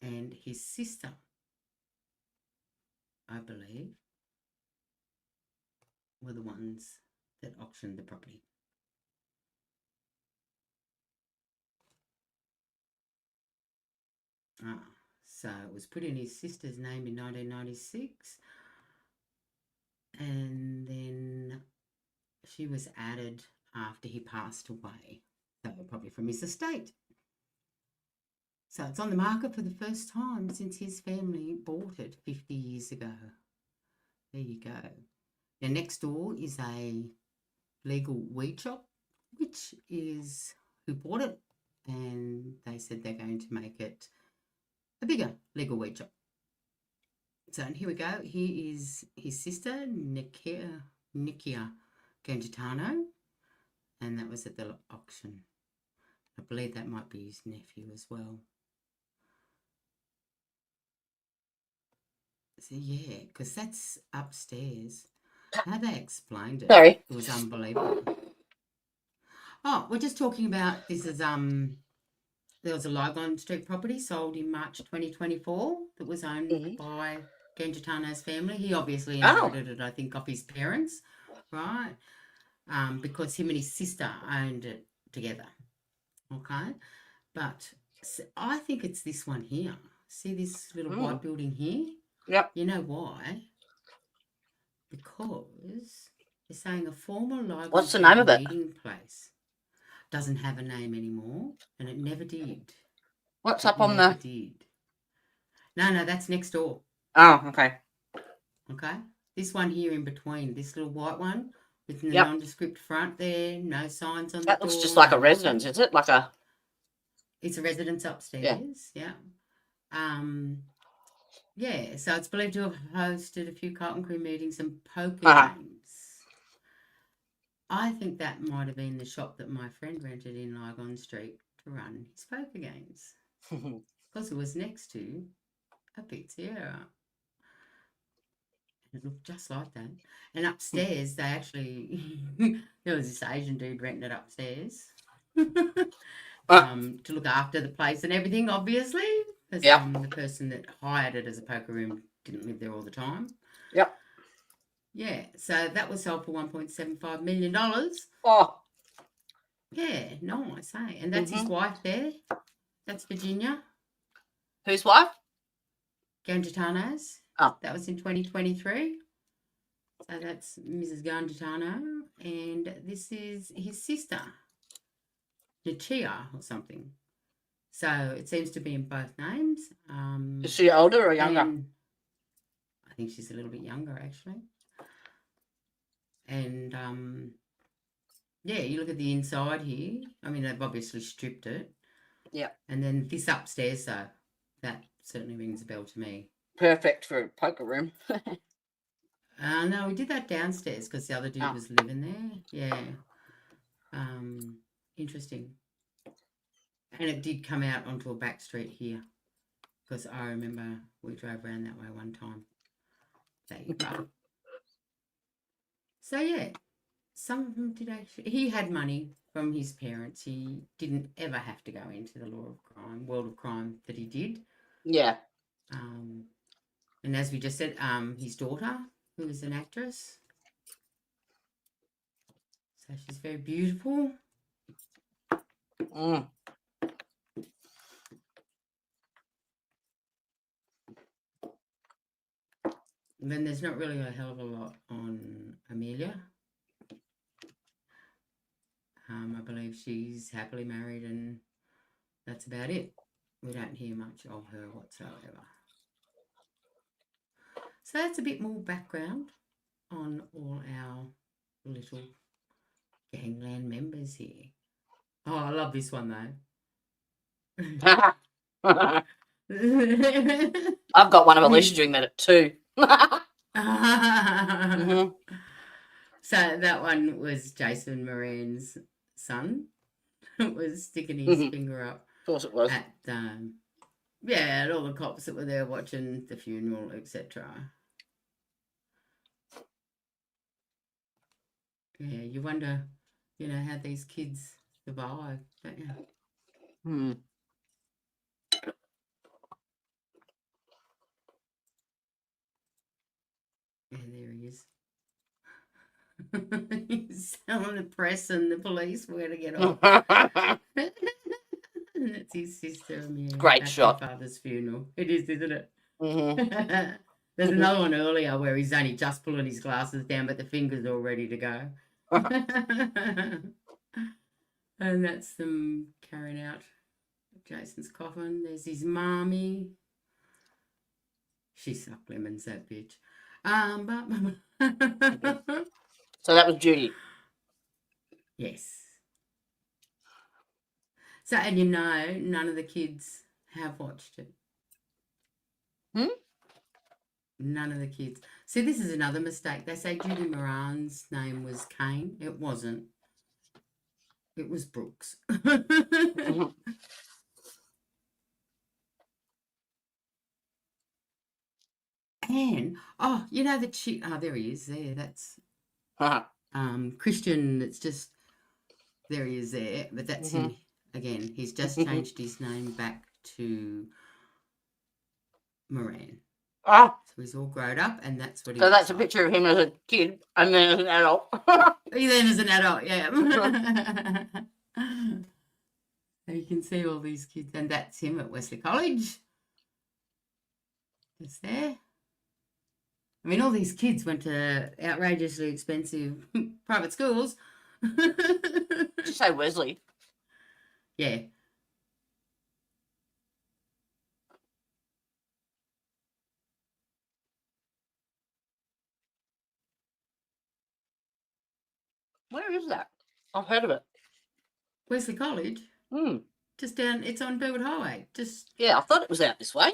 And his sister, I believe, were the ones that auctioned the property. So it was put in his sister's name in 1996, and then she was added after he passed away, so probably from his estate. So it's on the market for the first time since his family bought it 50 years ago. There you go. Now next door is a legal weed shop, which is who bought it, and they said they're going to make it a bigger legal weed shop. So and here we go. Here is his sister, Nikia Gangitano, and that was at the auction. I believe that might be his nephew as well. So yeah, because that's upstairs. How they explained it, Sorry. it was unbelievable. Oh, we're just talking about, this is there was a Lygon Street property sold in March 2024 that was owned by Gangitano's family. He obviously inherited it, I think, off his parents, right? Because him and his sister owned it together, okay? But I think it's this one here. See this little white building here? Yep. You know why? Because they're saying a former Lygon What's the name of it? meeting place doesn't have a name anymore, and it never did. What's up on the... Did. No, that's next door. Oh, okay. Okay. This one here in between, this little white one with the nondescript front there, no signs on the door. That looks just like a residence, is it? Like a... It's a residence upstairs, yeah. Yeah, so it's believed to have hosted a few Carlton Crew meetings and poker games. I think that might have been the shop that my friend rented in Lygon Street to run his poker games. Because it was next to a pizzeria. It looked just like that. And upstairs, they actually, there was this Asian dude renting it upstairs to look after the place and everything, obviously. Because the person that hired it as a poker room didn't live there all the time. Yep. Yeah, so that was sold for $1.75 million. Oh. Yeah, nice, hey? And that's his wife there. That's Virginia. Whose wife? Gangitano's. Oh. That was in 2023. So that's Mrs. Gangitano. And this is his sister, Nikia or something. So it seems to be in both names. Is she older or younger? I think she's a little bit younger, actually. And, yeah, you look at the inside here. I mean, they've obviously stripped it. Yeah. And then this upstairs, though, that certainly rings a bell to me. Perfect for a poker room. No, we did that downstairs because the other dude was living there. Yeah. Interesting. And it did come out onto a back street here, because I remember we drove around that way one time. There you go. So yeah, some of them did actually. He had money from his parents. He didn't ever have to go into the world of crime that he did. Yeah. And as we just said, his daughter, who is an actress, so she's very beautiful. Mm. And then there's not really a hell of a lot on Amelia. I believe she's happily married, and that's about it. We don't hear much of her whatsoever. So that's a bit more background on all our little gangland members here. Oh, I love this one though. I've got one of Alicia doing that too. Mm-hmm. So that one was Jason Moran's son. It was sticking his finger up. Of course it was. At and all the cops that were there watching the funeral, etc. Yeah, you wonder, how these kids survive, don't you? Hmm. Yeah, there he is. He's telling the press and the police where to get off. And it's his sister. Yeah, Great at shot. Her father's funeral. It is, isn't it? Mm-hmm. There's another one earlier where he's only just pulling his glasses down, but the fingers are all ready to go. And that's them carrying out Jason's coffin. There's his mommy. She sucked lemons, that bitch. So that was Judy. Yes. So, and none of the kids have watched it. None of the kids. See, this is another mistake. They say Judy Moran's name was Kane. It wasn't. It was Brooks. And, the chick. Oh, there he is there. That's Christian. It's just, there he is there. But that's him again. He's just changed his name back to Moran. So he's all grown up, and that's what he. So that's a picture of him as a kid and then as an adult. Then as an adult, yeah. So you can see all these kids, and that's him at Wesley College. It's there. I mean, all these kids went to outrageously expensive private schools. Did you say Wesley? Yeah. Where is that? I've heard of it. Wesley College? Just down, it's on Burwood Highway. Yeah, I thought it was out this way.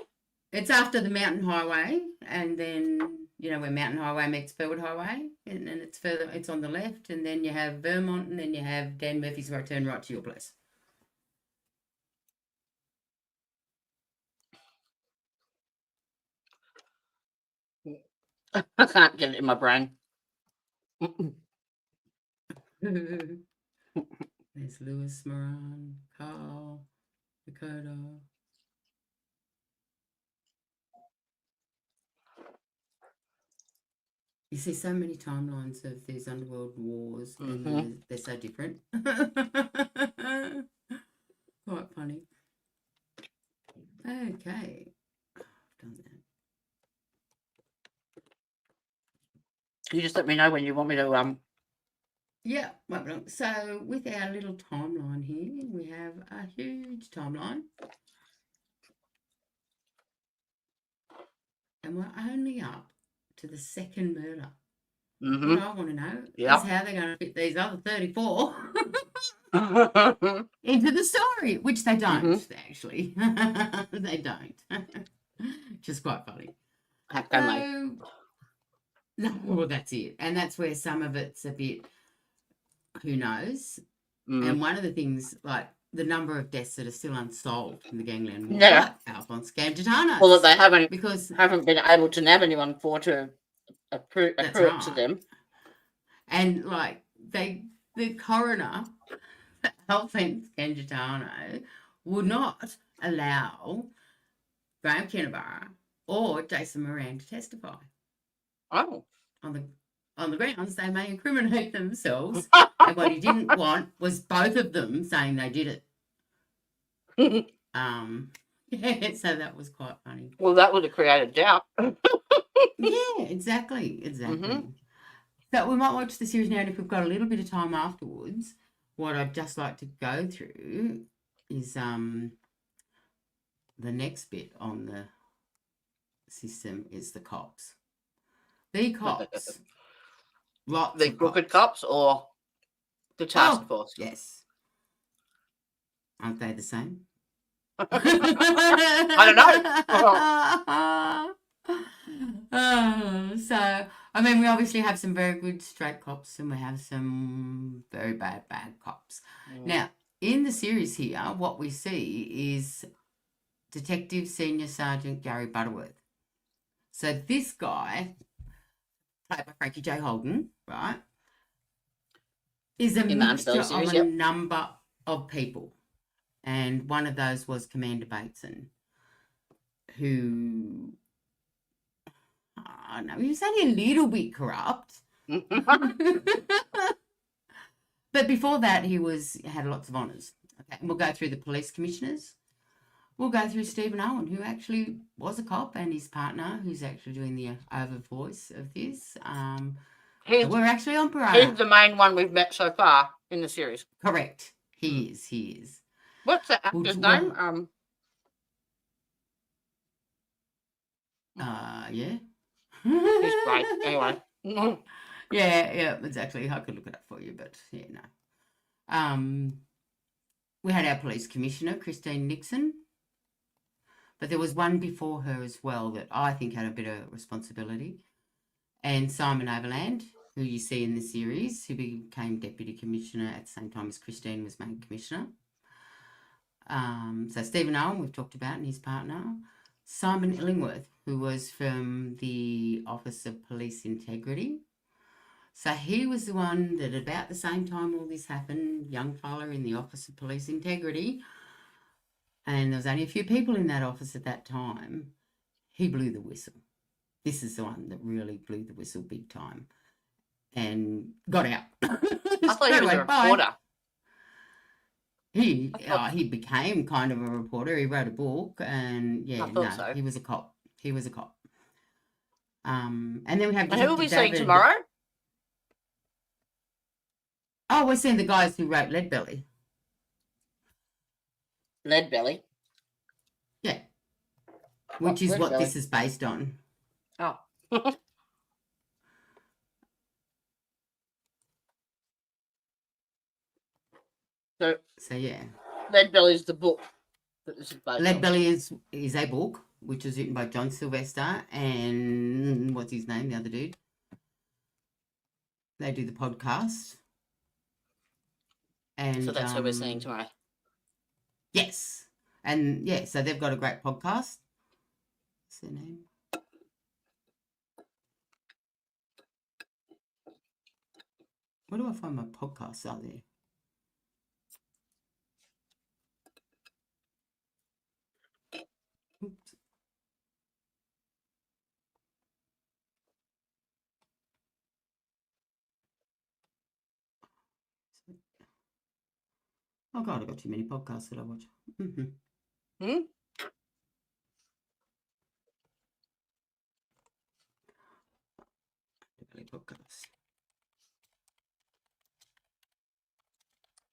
It's after the Mountain Highway, and then, where Mountain Highway meets Burwood Highway, and it's further, it's on the left, and then you have Vermont, and then you have Dan Murphy's where I turn right to your place. I can't get it in my brain. There's Lewis, Moran, Carl, Dakota. You see so many timelines of these underworld wars, and they're so different. Quite funny. Okay. I've done that. You just let me know when you want me to Yeah, so with our little timeline here, we have a huge timeline. And we're only up to the second murder. What I want to know is how they're going to fit these other 34 into the story, which they don't, actually. They don't. Just quite funny. How can they? No, well, that's it. And that's where some of it's a bit, who knows? And one of the things, like the number of deaths that are still unsolved in the Gangland War, Yeah. like Alfonse Gangitano. Well, that they haven't because been able to nab anyone for to accrue it to right. them. And like the coroner, Alfonse Gangitano, would not allow Graham Kinniburgh or Jason Moran to testify. Oh. On the grounds they may incriminate themselves. And what he didn't want was both of them saying they did it. Yeah, so that was quite funny. Well, that would have created doubt. Yeah, exactly. So we might watch the series now, and if we've got a little bit of time afterwards, what I'd just like to go through is the next bit on the system is the cops. The cops. Lots the of crooked cops or the task force? Yes. Aren't they the same? I don't know. So, I mean, we obviously have some very good straight cops and we have some very bad cops. Now, in the series here, what we see is Detective Senior Sergeant Gary Butterworth. So this guy, played by Frankie J. Holden, right, is a mixture of a number of people. And one of those was Commander Bateson, who, I don't know, he was only a little bit corrupt. But before that, he had lots of honours. Okay, and we'll go through the police commissioners. We'll go through Stephen Owen, who actually was a cop, and his partner, who's actually doing the over voice of this. We're actually on parade. He's the main one we've met so far in the series. Correct. He is. What's the actor's name? Yeah. He's great. Anyway. Yeah, exactly. I could look it up for you, but yeah, no. We had our police commissioner, Christine Nixon, but there was one before her as well that I think had a bit of responsibility. And Simon Overland, who you see in the series, who became deputy commissioner at the same time as Christine was made commissioner. So Stephen Owen, we've talked about, and his partner. Simon Illingworth, who was from the Office of Police Integrity. So he was the one that about the same time all this happened, young fella in the Office of Police Integrity, and there was only a few people in that office at that time, he blew the whistle. This is the one that really blew the whistle big time and got out. I thought he was a reporter. He became kind of a reporter. He wrote a book, and so. He was a cop. And then we have. And who will we see tomorrow? Oh, we're seeing the guys who wrote Leadbelly. Leadbelly. Yeah. Which is what this is based on. Oh. So yeah. Leadbelly is the book that this is based on. Leadbelly is a book which was written by John Sylvester and what's his name, the other dude. They do the podcast. And so that's who we're seeing tomorrow. Yes. And yeah, so they've got a great podcast. What's their name? Where do I find my podcasts out there? Oops. Oh God, I've got too many podcasts that I watch. Podcasts.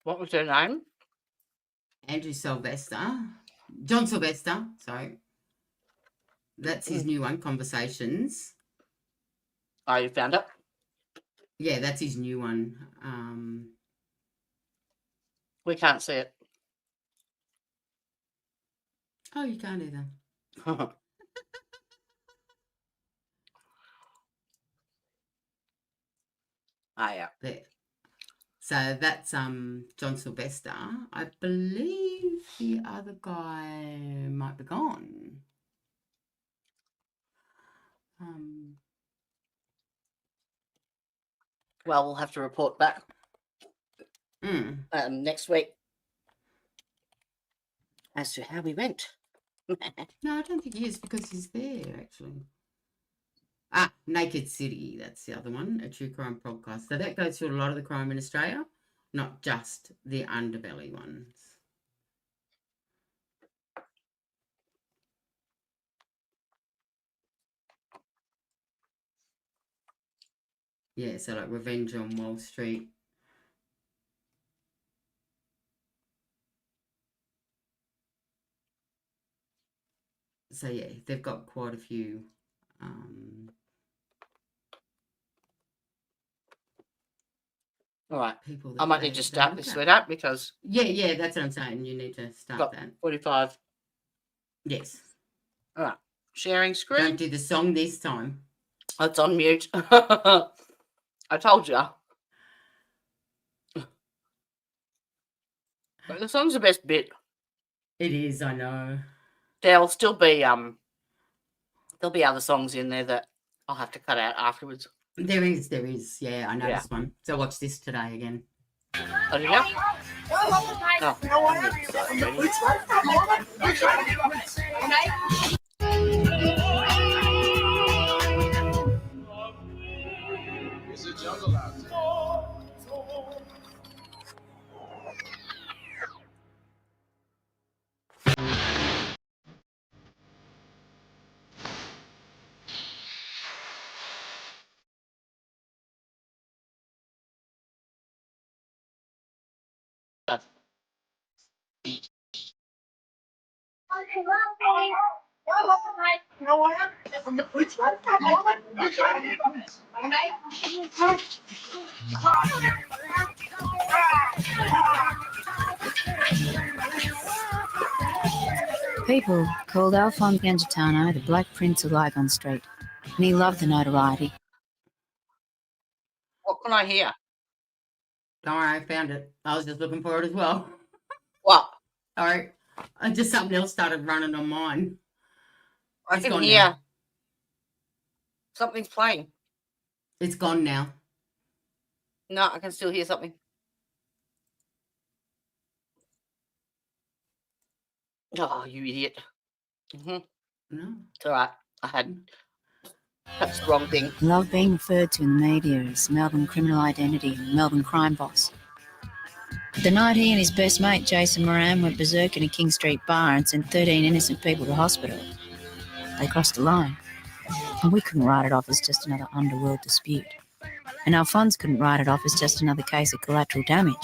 What was their name? John Sylvester, sorry. That's his new one, Conversations. Oh, you found it? Yeah, that's his new one. We can't see it. Oh, you can't either. Ah, yeah. There. So that's John Sylvester. I believe the other guy might be gone. Well, we'll have to report back Mm. next week as to how we went. No, I don't think he is because he's there actually. Naked City, that's the other one, a true crime podcast. So that goes through a lot of the crime in Australia, not just the underbelly ones. Yeah, so like Revenge on Wall Street. So yeah, they've got quite a few. All right. People I that might they- need to they start look this at. sweat up because Yeah, that's what I'm saying. You need to start got that. 45. Yes. All right. Sharing screen. Don't do the song this time. It's on mute. I told you. But the song's the best bit. It is, I know. There'll still be there'll be other songs in there that I'll have to cut out afterwards. There is. Yeah, I noticed Yeah. one. So watch this today again. Oh, did you? It's a jungle out there. People called Alfonse Gangitano the Black Prince of Lygon Street, and he loved the notoriety. What can I hear? Don't worry, I found it. I was just looking for it as well. What? Sorry. Just something else started running on mine. I It's can gone hear now. something's playing. It's gone now. No, I can still hear something. Oh, you idiot. No. Mm-hmm. It's all right. That's the wrong thing. Loved being referred to in the media as Melbourne criminal identity and Melbourne crime boss. The night he and his best mate Jason Moran went berserk in a King Street bar and sent 13 innocent people to hospital, they crossed the line. And we couldn't write it off as just another underworld dispute. And Alfonse couldn't write it off as just another case of collateral damage,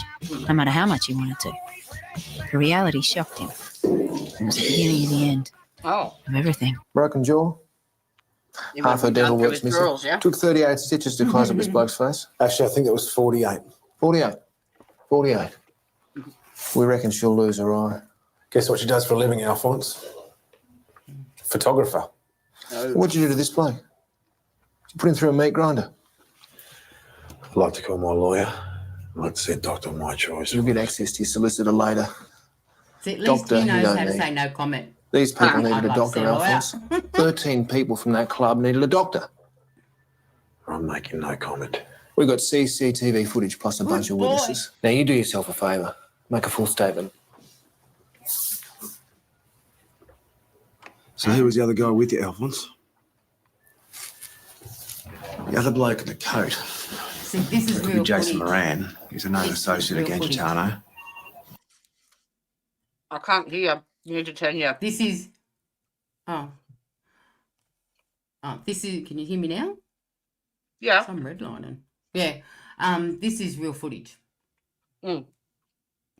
no matter how much he wanted to. The reality shocked him. It was the beginning of the end. Oh. Of everything. Broken jaw. He Half her dental works missing. withdrawals, yeah? Took 38 stitches to close up his bloke's face. Actually, I think it was 48. 48. 48. We reckon she'll lose her eye. Guess what she does for a living, Alphonse? Photographer. No. What'd you do to this bloke? Did you put him through a meat grinder? I'd like to call my lawyer. I'd like to see a doctor of my choice. You'll get access to your solicitor later. See, at least Doctor, he knows you don't how to need- say no comment. These people needed I'd a like to doctor, see it all Alphonse. 13 people from that club needed a doctor. I'm making no comment. We got CCTV footage plus a bunch of boy. witnesses. Now you do yourself a favour. Make a full statement. So who was the other guy with you, Alphonse? The other bloke in the coat. See, this is Could be real Jason footage. Moran. He's a known This is associate of real footage. Gangitano. I can't hear. You need to turn your... This is... Oh, this is... Can you hear me now? Yeah. I'm redlining. Yeah. This is real footage. Mm.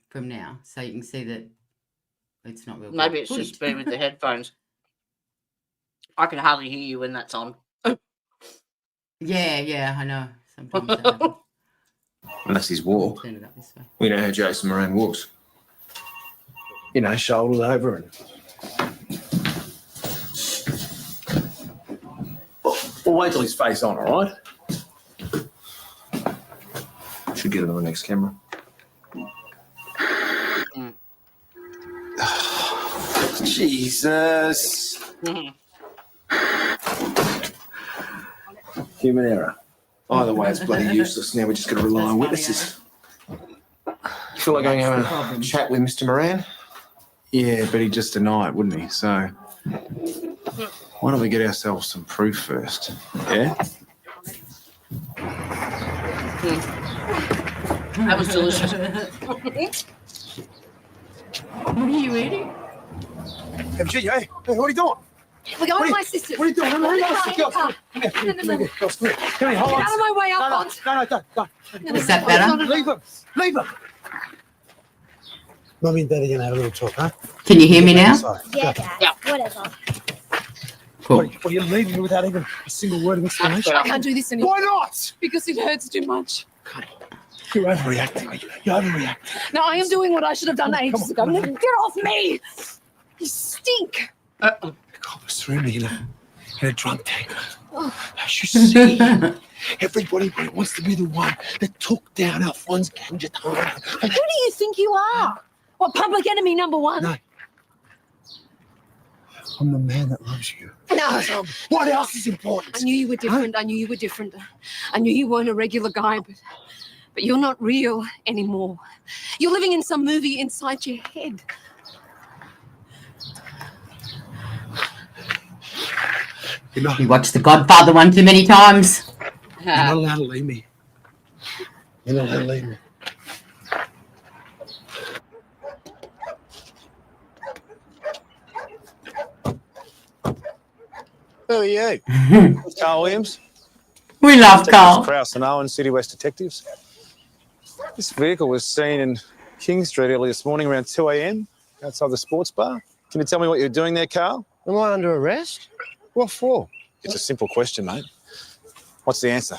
From now. So you can see that it's not real Maybe it's footage. just me with the headphones. I can hardly hear you when that's on. Yeah, I know. Sometimes that happens. Unless he's walk. Turn it up this way. We know how Jason Moran walks. You know, shoulders over and... We'll wait till he's face on, all right? Should get it on the next camera. Jesus. Human error. Either way, it's bloody useless. Now we just got to rely on witnesses. You feel like going and have a chat with Mr. Moran? Yeah, but he'd just deny it, wouldn't he? So why don't we get ourselves some proof first? Yeah? That was delicious. What are you eating? Hey, what are you doing? We're going to my sister's. What are you doing? Come here, hold on. Get out of my way, Alfonse. No. Is that better? Leave him. Mummy and Daddy are going to have a little talk, huh? Can you hear me now? Yeah, Dad. Yeah. Whatever. Cool. What are you leaving me without even a single word of explanation? I can't do this anymore. Why not? Because it hurts too much. You're overreacting. You're overreacting. No, I am doing what I should have done ages ago. Get off me! You stink. The cops threw me in a drunk tank. You see, everybody wants to be the one that took down Alfonse Gangitano. Who do you think you are? What, public enemy number one? No. I'm the man that loves you. No. What else is important? I knew you were different. I knew you were different. I knew you weren't a regular guy, but you're not real anymore. You're living in some movie inside your head. You're not You watched The Godfather one too many times. allowed to leave me. You're not allowed to leave me. Who are you? Carl Williams. We love Carl. Krause and Owen, City West Detectives. This vehicle was seen in King Street early this morning around 2 a.m. outside the sports bar. Can you tell me what you're doing there, Carl? Am I under arrest? What for? It's a simple question, mate. What's the answer?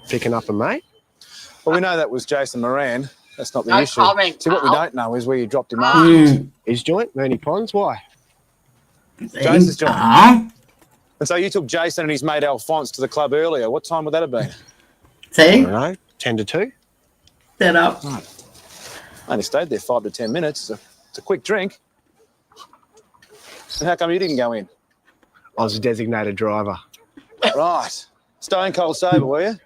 Picking up a mate? Well, we know that was Jason Moran. That's not the No issue. comment, See, what we Carl. don't know is where you dropped him off. Mm. His joint, Mooney Ponds. Why? Jason's joint. Ah, And so you took Jason and his mate Alfonse to the club earlier. What time would that have been? I see? don't know. 10 to 2? Set up. I only stayed there 5 to 10 minutes. It's a quick drink. And how come you didn't go in? I was a designated driver. Right. Stone cold sober, were you?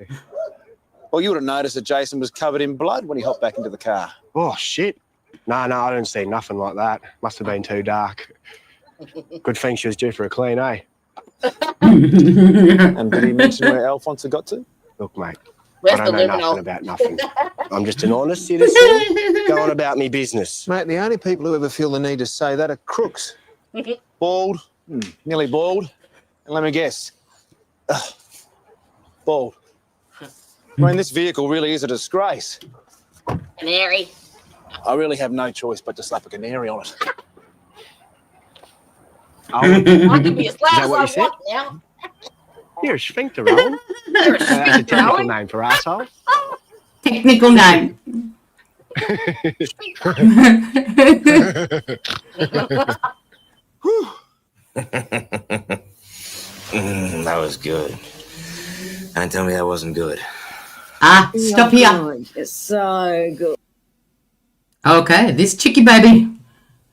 Well, you would have noticed that Jason was covered in blood when he hopped back into the car. Oh, shit. No, I didn't see nothing like that. Must have been too dark. Good thing she was due for a clean, eh? And did he mention where Alfonse had got to? Look, mate, Where's I the don't know luminol? nothing about nothing. I'm just an honest citizen going about me business. Mate, the only people who ever feel the need to say that are crooks. Bald, nearly bald. And let me guess, bald. I mean, this vehicle really is a disgrace. Canary. I really have no choice but to slap a canary on it. Oh, I can be as loud that as what I you said? want now. you're a sphincter, Owen. You're a That's a sphincter, technical Owen. name for asshole. Technical name. That was good. Don't tell me that wasn't good. Ah, stop here. It's so good. Okay, this chickie baby,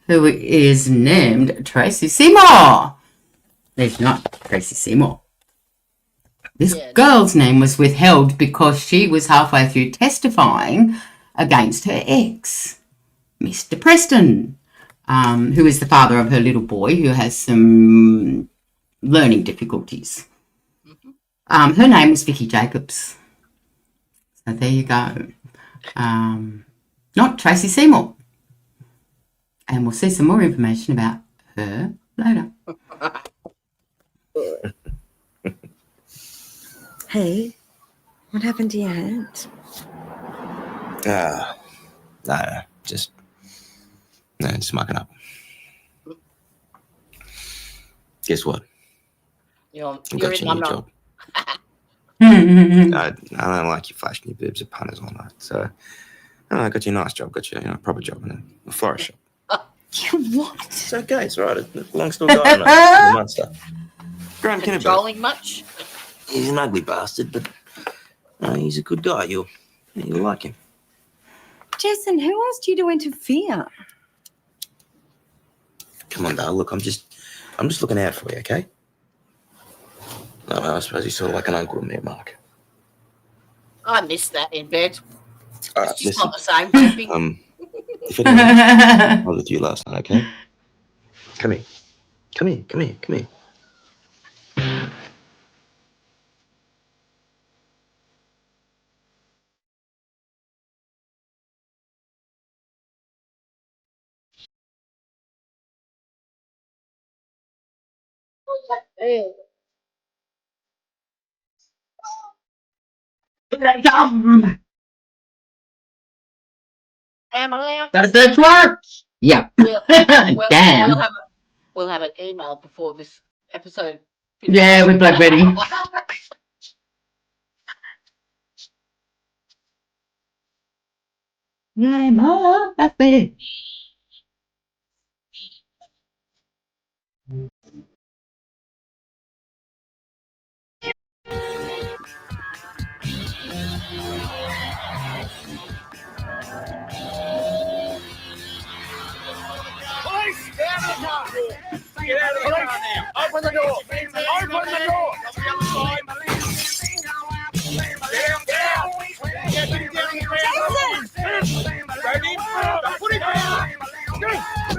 who is named Tracy Seymour. There's not Tracy Seymour. This girl's name was withheld because she was halfway through testifying against her ex, Mr. Preston, who is the father of her little boy who has some learning difficulties. Her name was Vicky Jacobs. So there you go. Not Tracy Seymour. And we'll see some more information about her later. Hey, what happened to your hand? No, just mucking up. Guess what? You're I got in you a my new mum. job. I don't like you flashing your boobs at punters all night. So I got you a nice job. Got you a proper job in a florist shop. What? It's okay. It's all right. It belongs to a guy, mate. The monster. Grant Kinneberg. Trolling much? He's an ugly bastard, but He's a good guy. You'll like him. Jason, who asked you to interfere? Come on, Dale. Look, I'm just looking out for you, okay? I suppose he's sort of like an uncle to me, Mark. I missed that in bed. All right, It's just listen. not the same, baby. If anyone bothered you last night, okay? Come here. Come here. Come here. Come here. Emily, Does this work? Yep. Damn. We'll have an email before this episode. Yeah, with Blackberry. Yeah, Mom, Blackberry. Police, get out of the car! Get out of the car now! Open the door! Open the door! Get down! Get down! Put it down!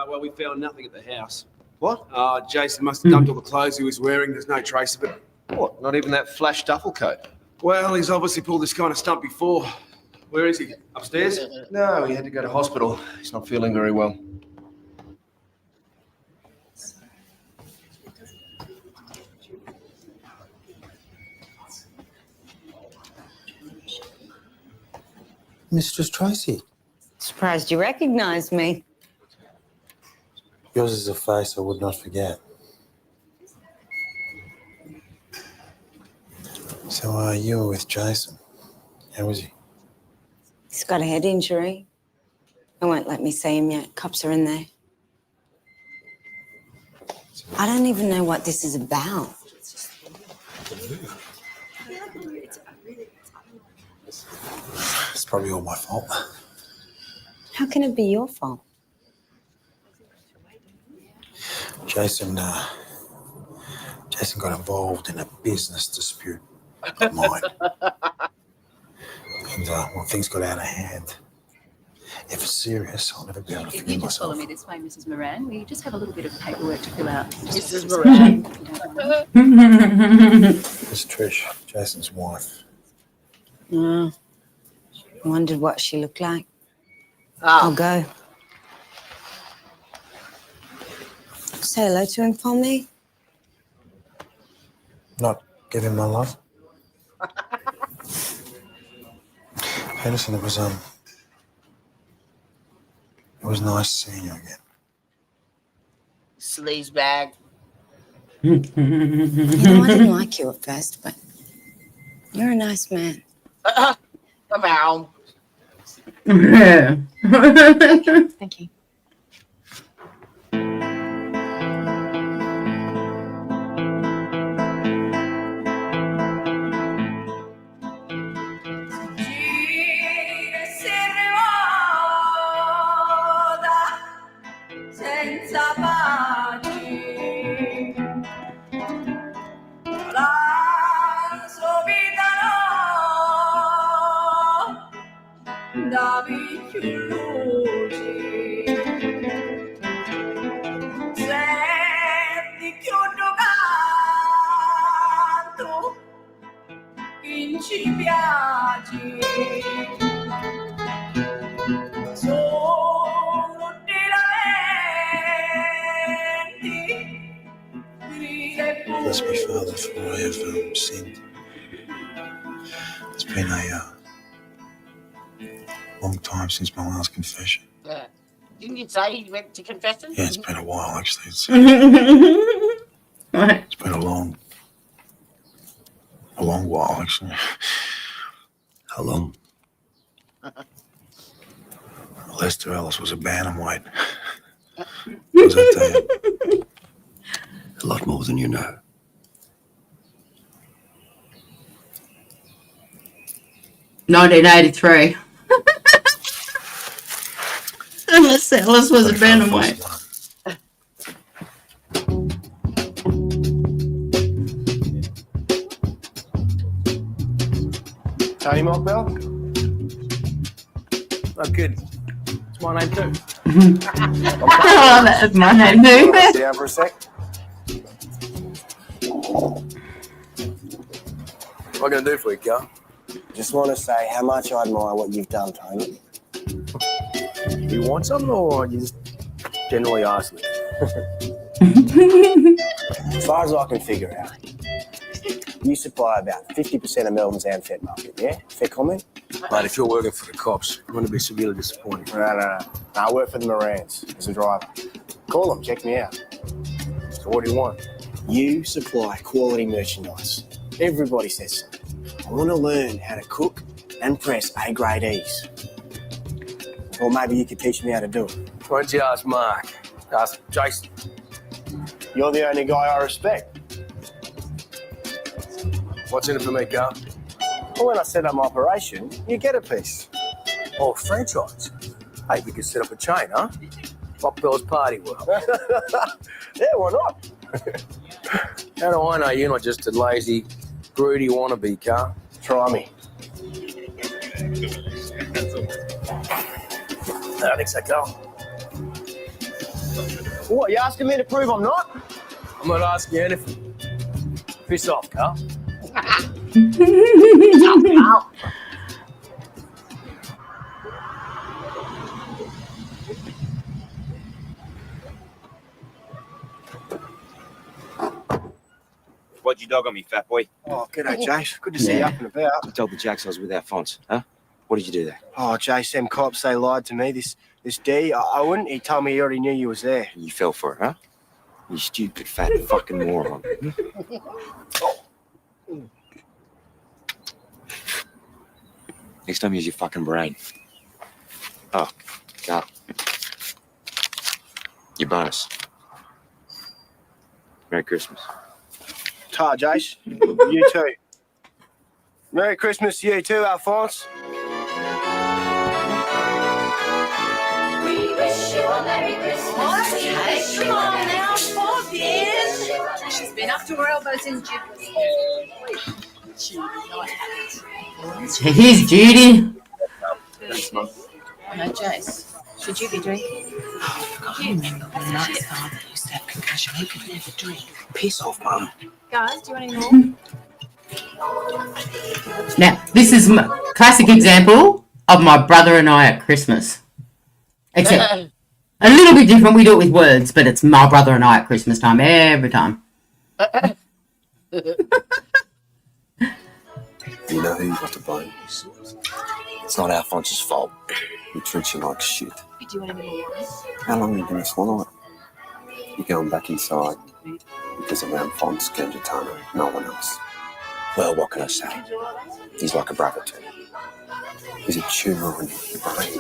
Well, we found nothing at the house. What? Jason must have dumped all the clothes he was wearing. There's no trace of it. What? Not even that flash duffel coat? Well, he's obviously pulled this kind of stunt before. Where is he? Upstairs? No, he had to go to hospital. He's not feeling very well. Mistress Tracy, Surprised you recognized me. yours is a face I would not forget. So, you were with Jason. How was he? He's got a head injury. They won't let me see him yet. Cops are in there. I don't even know what this is about. It's probably all my fault. How can it be your fault? Jason got involved in a business dispute of mine. And when things got out of hand, if it's serious, I'll never be able to If forgive you just myself. follow me this way, Mrs. Moran, we just have a little bit of paperwork to fill out. Mrs. Moran. It's Trish, Jason's wife. I wondered what she looked like. Oh. I'll go. Say hello to him for me. Not give him my love. Henderson, it was nice seeing you again. Sleaze bag. You know, I didn't like you at first, but you're a nice man. Come on. Yeah. Thank you. Senza pace, la solità da vicchiucci, senti chiudo canto, in ci piace. Bless me, Father, for I have sinned. It's been a long time since my last confession. Didn't you say you went to confession? Yeah, it's been a while, actually. It's been a long while, actually. How long? Lester Ellis was a bantamweight. What does that tell you? A lot more than you know. $1983. And Marcellus was a bantamweight. Tony Mockbell? Oh, good. It's my name too. Oh, that's my name too. Sit down for a sec. What am I going to do for you, Carl? Just want to say how much I admire what you've done, Tony. You want something or you just generally ask me? As far as I can figure out, you supply about 50% of Melbourne's ANFET market, yeah? Fair comment? Mate, if you're working for the cops, I'm going to be severely disappointed. No, I work for the Marines as a driver. Call them, check me out. So what do you want? You supply quality merchandise. Everybody says so. I want to learn how to cook and press A-grade E's. Or maybe you could teach me how to do it. Why don't you ask Mark? Ask Jason. You're the only guy I respect. What's in it for me, Carl? Well, when I set up my operation, you get a piece. Oh, franchise. Hey, we could set up a chain, huh? Mockbell's Party World. Yeah, why not? How do I know you're not just a lazy, broody wannabe, Carl? Try me. I don't think so, Carl. What, you asking me to prove I'm not? I'm not asking you anything. Piss off, Carl. What'd you dog on me, fat boy? Oh, g'day, Jace. Good to see you up and about. I told the Jacks I was with Alfonse, huh? What did you do there? Oh, Jace, them cops, they lied to me. This D, I wouldn't. He told me he already knew you was there. You fell for it, huh? You stupid fat fucking moron. Next time use your fucking brain. Oh, Carl. Your bonus. Merry Christmas. Ta, Jace. You too. Merry Christmas to you too, Alfonse. We wish you a Merry Christmas. Okay, come on now, 4 years. She's been up to her elbows in giblets. Here's Judy. No, Jace, should you be drinking? I remember when Mark's father used to have concussion. He could never drink. Piss off, Mum. Guys, do you want any more? Now, this is a classic example of my brother and I at Christmas. Except a little bit different. We do it with words, but it's my brother and I at Christmas time every time. You know who you got to blame? It's not Alfonse's fault. He treats you like shit. Do you want any more wine? How long are you going to swallow it? You're going back inside because of Alfonse Gangitano, no one else. Well, what can I say? He's like a brother to me. He's a tumour on your brain.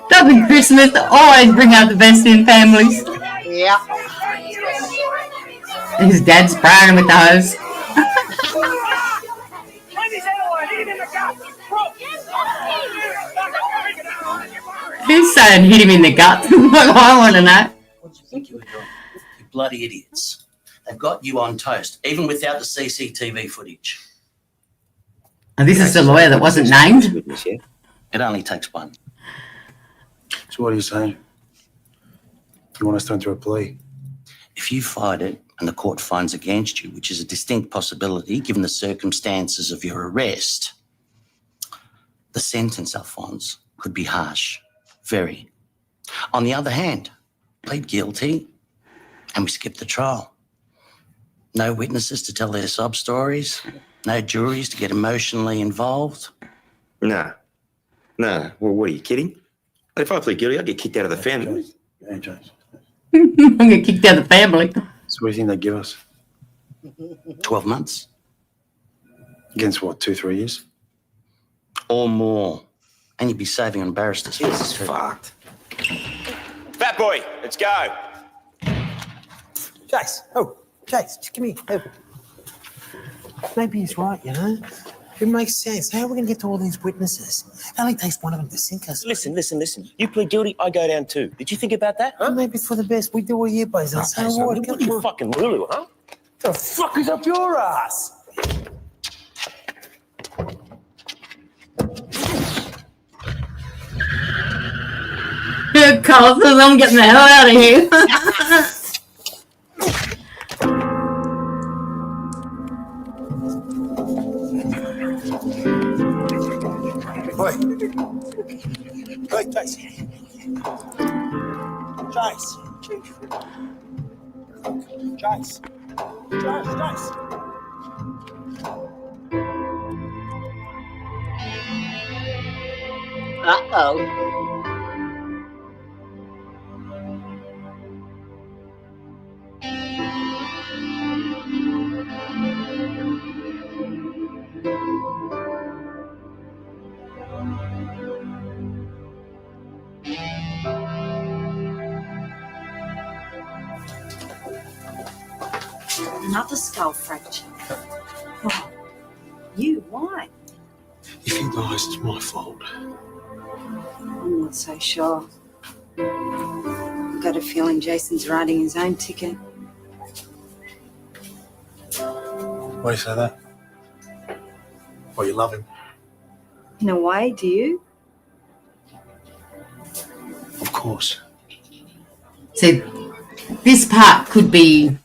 Doesn't Christmas always bring out the best in families? Yeah. His dad's spraying him with the hose. He's saying hit him in the gut. What I want to know. What do you think you were doing? You bloody idiots. They've got you on toast, even without the CCTV footage. And this is the lawyer that wasn't named. It only takes one. So what are you saying? You want us to enter a plea? If you fight it and the court finds against you, which is a distinct possibility given the circumstances of your arrest, the sentence, Alphonse, could be harsh. Very. On the other hand, plead guilty and we skip the trial. No witnesses to tell their sob stories. No juries to get emotionally involved. No. Well, what are you kidding? If I plead guilty, I'll get kicked out of the family. Yeah, James. I'm going to kick out the family. So what do you think they give us? 12 months. Against what, 2-3 years? Or more. And you'd be saving on barristers. This is fucked. Fat boy, let's go. Jace, Jace, just give me. Oh. Maybe he's right, you know? It makes sense. How are we going to get to all these witnesses? It only takes one of them to sink us. Listen. You plead guilty, I go down too. Did you think about that? Huh? Maybe it's for the best. We do a year, boys. I'll say what. What are you fucking Lulu, huh? The fuck is up your ass? Carl says I'm getting the hell out of here. Oi. Oi, Jace. Jace. Uh-oh. Another skull fracture. Oh, you, why? If he dies, it's my fault. I'm not so sure. I've got a feeling Jason's writing his own ticket. Why do you say that? Well, you love him. In a way, do you? Of course. See, this part could be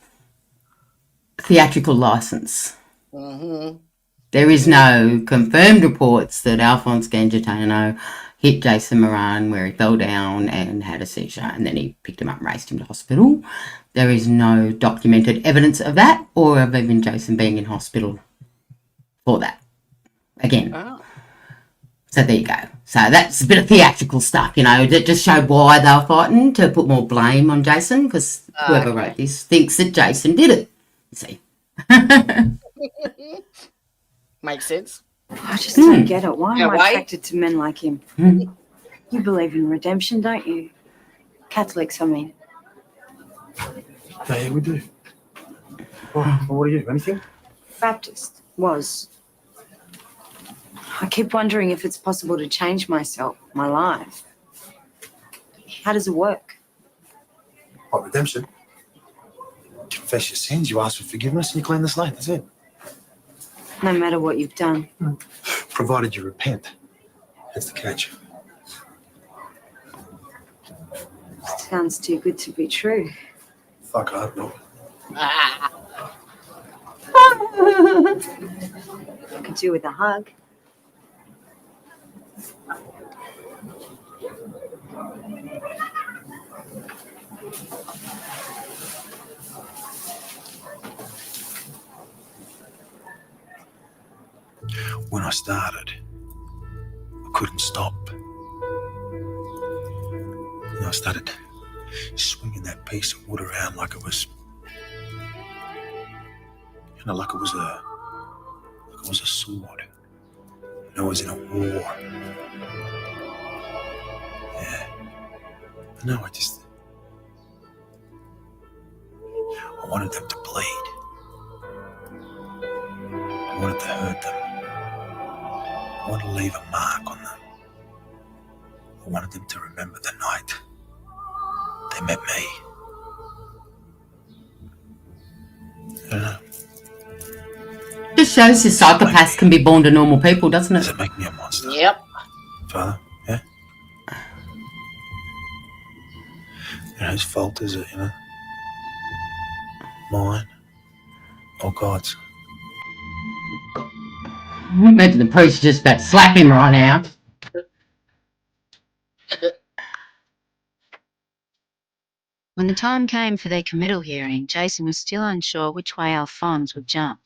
theatrical license. Mm-hmm. There is no confirmed reports that Alfonse Gangitano hit Jason Moran where he fell down and had a seizure, and then he picked him up and raced him to hospital. There is no documented evidence of that, or of even Jason being in hospital for that. Again. Oh. So there you go. So that's a bit of theatrical stuff, you know, that just showed why they were fighting, to put more blame on Jason, because whoever wrote this thinks that Jason did it. See. Makes sense. I just don't get it. Why am I why? attracted to men like him? You believe in redemption, don't you? Catholics, I mean. Yeah, we do. What are you? Anything? Baptist. Was. I keep wondering if it's possible to change myself, my life. How does it work? What, redemption? Confess your sins, you ask for forgiveness, and you clean the slate. That's it. No matter what you've done. Provided you repent. That's the catch. Sounds too good to be true. Fuck, I hope not. I could do with a hug. When I started, I couldn't stop. And I started swinging that piece of wood around like it was, you know, like it was a sword. And I was in a war. Yeah. But no, I wanted them to bleed. I wanted to hurt them. I wanted to leave a mark on them. I wanted them to remember the night they met me. I don't know. Just shows you psychopaths can be born to normal people, doesn't it? Does it make me a monster? Yep. Father, yeah? You know, whose fault is it, you know? Mine or God's? Imagine the priest just about to slap him right now. When the time came for their committal hearing, Jason was still unsure which way Alphonse would jump.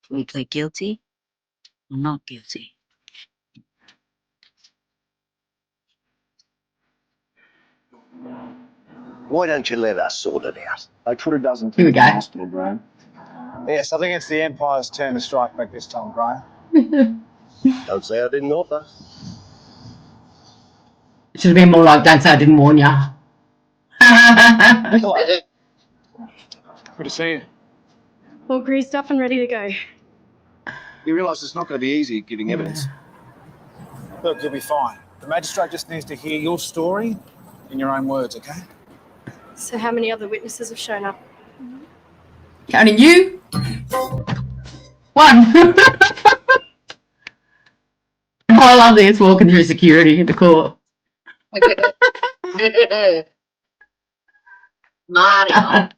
Would he plead guilty or not guilty? Why don't you let us sort it out? They put a dozen Here we people in go. hospital, Graham. Yes, I think it's the Empire's turn to strike back this time, Brian. Don't say I didn't offer. Should have been more like, don't say I didn't warn ya. Good to see you. All greased up and ready to go. You realise it's not going to be easy giving evidence. Look, you'll be fine. The magistrate just needs to hear your story in your own words, okay? So how many other witnesses have shown up? Counting you? One. I love this, walking through security in the court. Mario.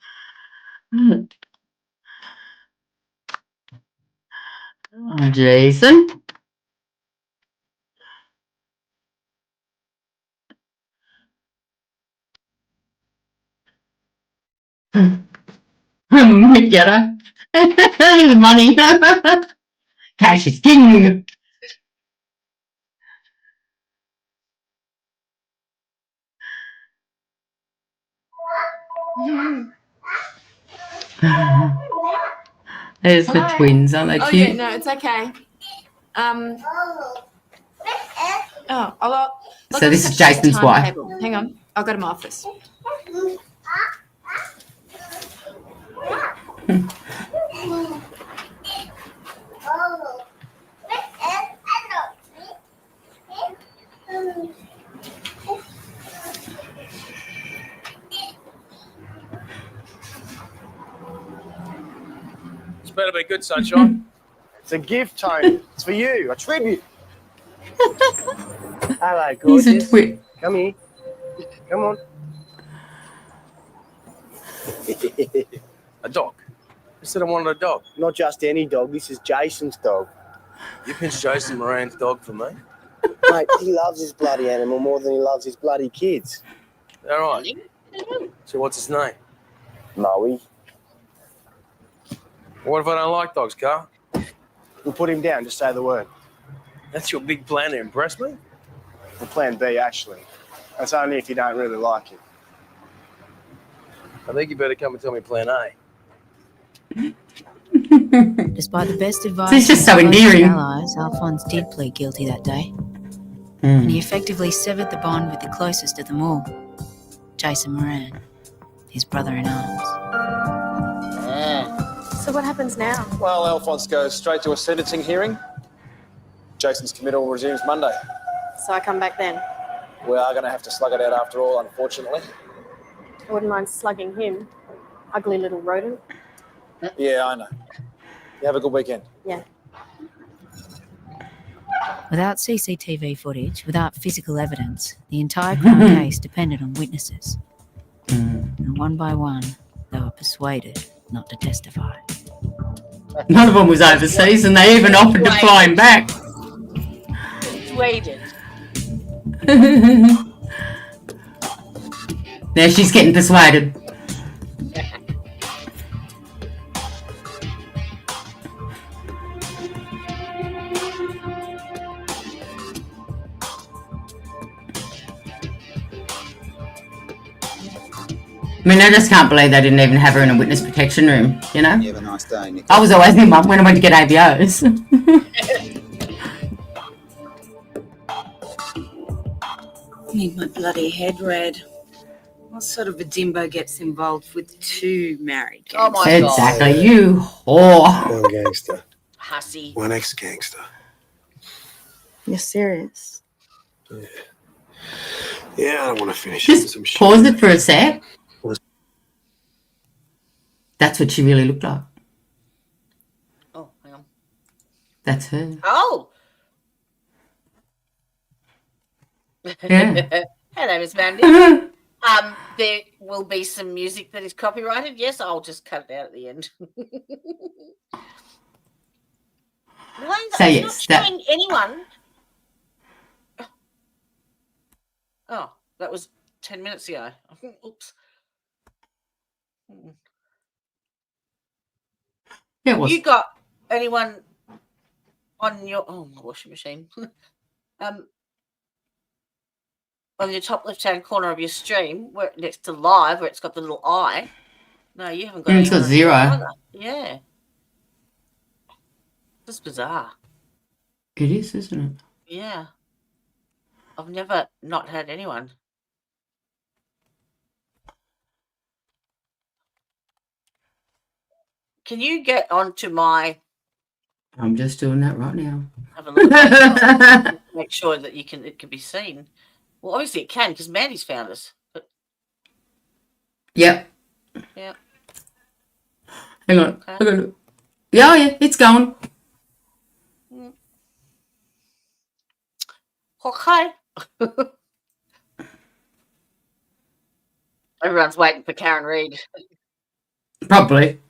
Oh, Jason. Get her. Here's money. Cash is king. There's the Hi. twins, aren't they Oh cute? yeah, no, it's okay. I'll So this is Jason's wife. Hang on, I'll go to my office. It's better be good, sunshine. It's a gift, Tony. It's for you, a tribute. Hello, He's a gorgeous. twin. Come here. Come on. A dog. You said I wanted a dog. Not just any dog. This is Jason's dog. You pinched Jason Moran's dog for me. Mate, he loves his bloody animal more than he loves his bloody kids. All right. So what's his name? Moe. What if I don't like dogs, Carl? We'll put him down. Just say the word. That's your big plan to impress me? The plan B, actually. That's only if you don't really like him. I think you better come and tell me plan A. Despite the best advice This is just from so his closest endearing. allies, Alphonse did plead guilty that day. And he effectively severed the bond with the closest of them all, Jason Moran, his brother in arms. So what happens now? Well, Alphonse goes straight to a sentencing hearing. Jason's committal resumes Monday. So I come back then. We are going to have to slug it out after all, unfortunately. I wouldn't mind slugging him. Ugly little rodent. Yeah, I know. You have a good weekend. Yeah. Without CCTV footage, without physical evidence, the entire Crown case depended on witnesses. And one by one, they were persuaded not to testify. None of them was overseas, and they even offered to fly him back. Persuaded. Now she's getting persuaded. I mean, I just can't believe they didn't even have her in a witness protection room, you know? You have a nice day, Nick. I was always my mum when I went to get ABOs. Need my bloody head read. What sort of a dimbo gets involved with two married gangsters? Oh my God. Exactly, you whore. One gangster. Hussy. One ex-gangster. You're serious? Yeah, I don't want to finish up with Just some shit. pause it for a sec. That's what she really looked like. Oh, hang on. That's her. Oh. Yeah. Hello, Miss Mandy. There will be some music that is copyrighted. Yes, I'll just cut it out at the end. Say It's yes. not showing anyone. Oh, that was 10 minutes ago. Oops. Yeah, it was. You got anyone on your my washing machine? On your top left-hand corner of your stream, where next to live, where it's got the little eye. No, you haven't got. It's got anyone on 0. there either. Yeah. Just bizarre. It is, isn't it? Yeah. I've never not had anyone. Can you get onto my... I'm just doing that right now. Have a look at make sure that it can be seen. Well, obviously it can because Mandy's found us. But Yep. yeah. Hang on. Okay. I got it. Yeah, yeah, it's going. Okay. Everyone's waiting for Karen Reid. Probably.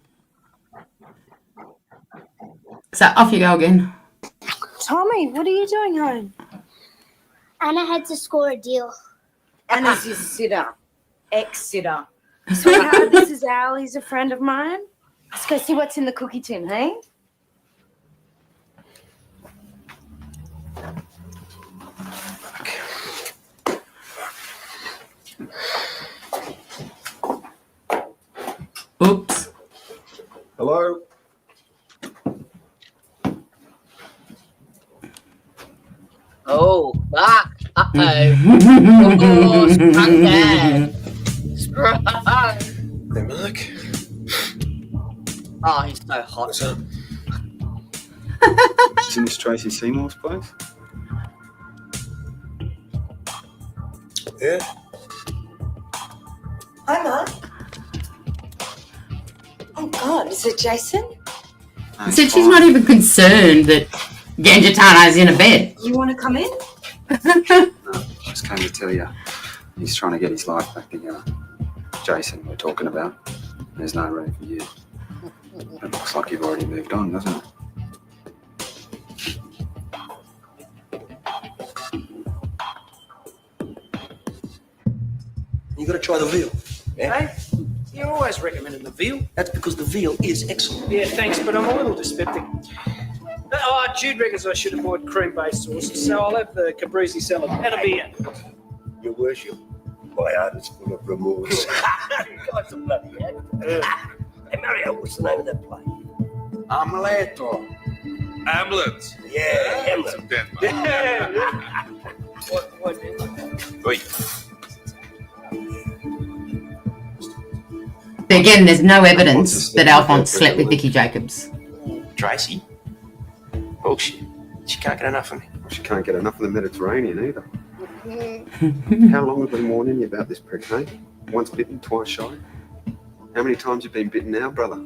So off you go again. Tommy, what are you doing home? Anna had to score a deal. Anna's your sitter. Ex-sitter. Sweetheart, this is Al. He's a friend of mine. Let's go see what's in the cookie tin, hey? Oops. Hello? Oh, fuck. Uh-oh. Oh, sprung dad. Sprung. Hey, Mark. Oh, he's so hot. What's up? Isn't this Tracy Seymour's place? Yeah? Hi, Mark. Oh, God, is it Jason? He said she's not even concerned that Gangitano's in a bed. You want to come in? Just came to tell you, he's trying to get his life back together. Jason, we're talking about. There's no room for you. It looks like you've already moved on, doesn't it? You got to try the veal. Hey, you're always recommending the veal. That's because the veal is excellent. Yeah, thanks, but I'm a little dyspeptic. Oh, Jude reckons I should avoid cream-based sauces, so I'll have the caprese salad and a beer. Your worship, my heart is full of remorse. You guys are bloody actors. Hey, Mario, what's the name of that play? Amuleto. Hamlet. Yeah, Hamlet. What? But again, there's no evidence that Alphonse slept with Vicky Jacobs. Tracy? Bullshit. She can't get enough of me. Well, she can't get enough of the Mediterranean either. How long have we been warning you about this prick, hey? Once bitten, twice shy. How many times have you been bitten now, brother?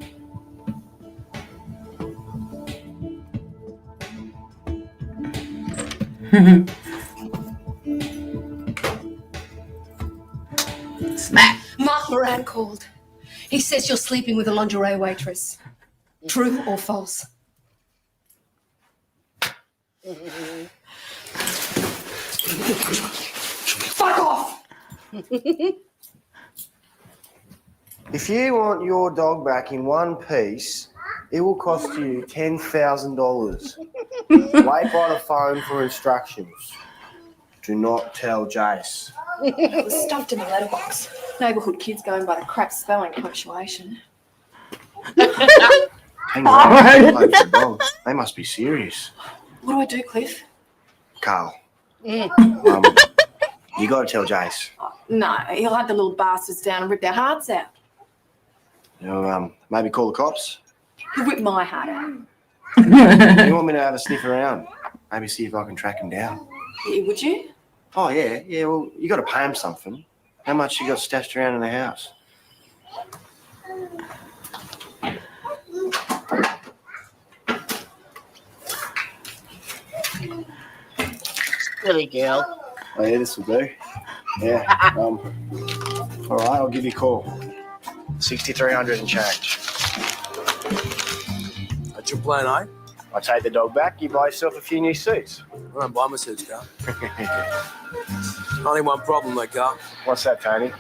Smack. Mark Moran called. He says you're sleeping with a lingerie waitress. True or false? Fuck off! If you want your dog back in one piece, it will cost you $10,000. Wait by the phone for instructions. Do not tell Jace. It was stuffed in the letterbox. Neighbourhood kids going by the crap spelling punctuation. Hang on. They must be serious. What do I do, Cliff? Carl, you got to tell Jace. No, he'll have the little bastards down and rip their hearts out. You know, maybe call the cops. He'll rip my heart out. You want me to have a sniff around? Maybe see if I can track him down. Yeah, would you? Oh, yeah. Yeah, well, you got to pay him something. How much you got stashed around in the house? Silly girl. Oh, yeah, this will do. Yeah. All right, I'll give you a call. 6,300 and change. That's your plan, eh? I take the dog back, you buy yourself a few new suits. I don't buy my suits, Carl. Only one problem, though, Carl. What's that, Tony?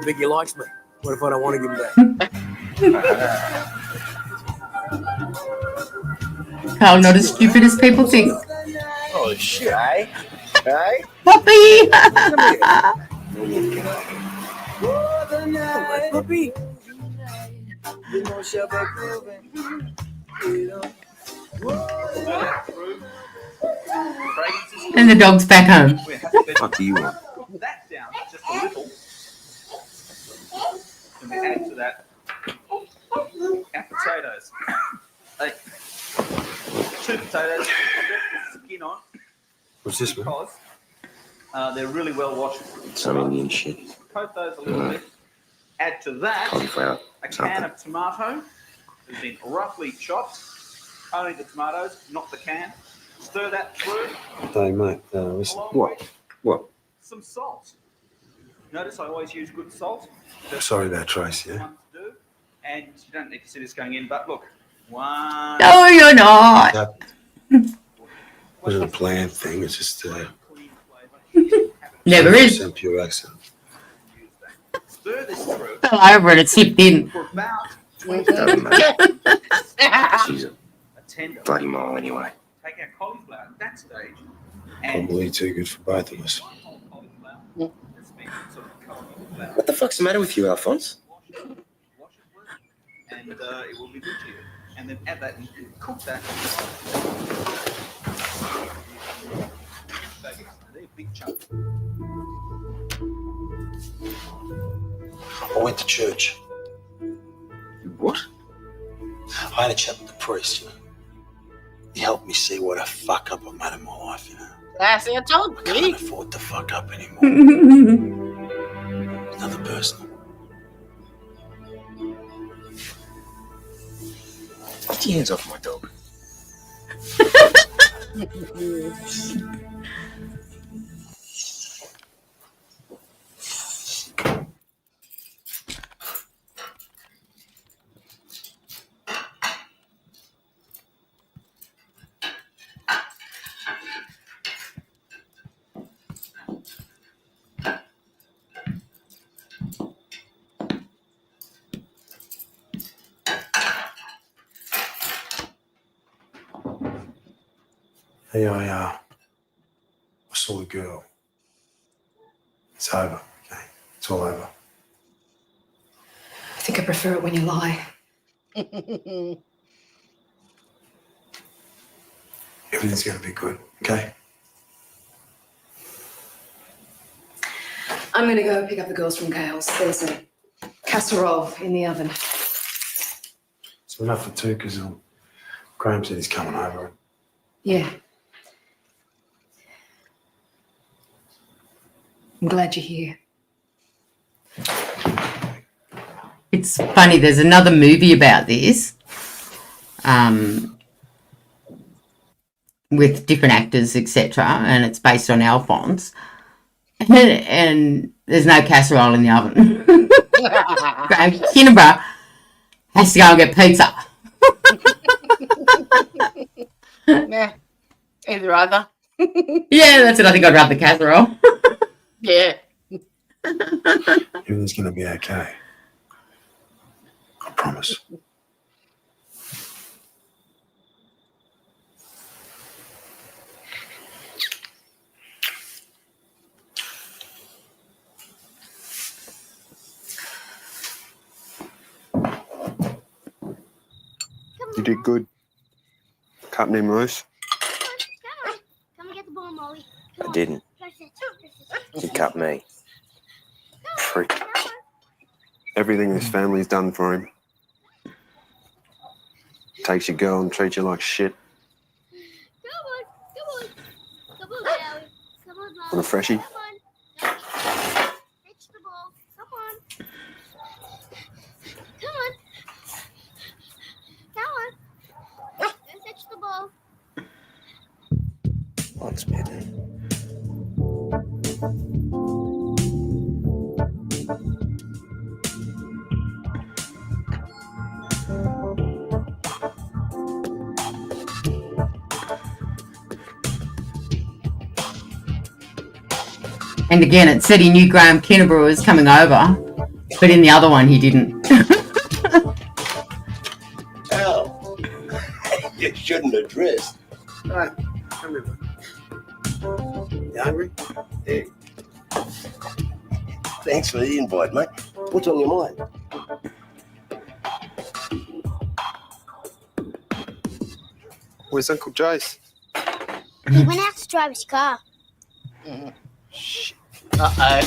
Vicky likes me. What if I don't want to give him back? Carl, not as stupid as people think. Oh, shit, eh? Hey? Puppy! Puppy. And the dog's back home. What do you want? That down just a little. And we add to that our potatoes. Hey, 2 potatoes, the skin on. What's this, man? Because they're really well washed. Some Indian shit. Coat those a little bit. Add to that Cauliflower. a can Something. of tomato that's been roughly chopped. Only the tomatoes, not the can. Stir that through. Hey, mate. Listen. What? What? Some salt. Notice I always use good salt. Sorry about Tracy, yeah? One to do. And you don't need to see this going in, but look. One. No, you're not. That wasn't a planned thing. It's just Never is. 100% pure accent. Stir this through. Fell over and it slipped in. For about Doesn't matter. She's a tender. bloody mole anyway. Take our cauliflower at that stage. Probably too good for both of us. That's been sort of covered with flour. What the fuck's the matter with you, Alphonse? Wash it well, and it will be good to you. And then add that and cook that. They're big chunks. I went to church. What? I had a chat with the priest, you know. He helped me see what a fuck up I've made in my life, you know. That's it, I told I you. can't afford to fuck up anymore. Another person. Get your hands off my dog. Hey, I saw the girl. It's over, okay? It's all over. I think I prefer it when you lie. Everything's gonna be good, okay? I'm gonna go pick up the girls from Gail's. There's a casserole in the oven. It's enough for two because Graham said he's coming over. Yeah. I'm glad you're here. It's funny, there's another movie about this with different actors, etc., and it's based on Alphonse. And there's no casserole in the oven. Graham Kinnerborough has to go and get pizza. Nah, either. Yeah, that's it. I think I'd rather casserole. Yeah. Everything's gonna be okay. I promise. You did good. Cutting him loose. Come and get the ball, Molly. I didn't. He cut me. Freak. Everything his family's done for him. Takes your girl and treats you like shit. Want a freshie? Once bitten. And again, it said he knew Graham Kinnerborough was coming over, but in the other one, he didn't. Al, you shouldn't have dressed. Come here. You hungry? Hey. Thanks for the invite, mate. What's on your mind? Where's Uncle Jace? He went out to drive his car. Uh-oh.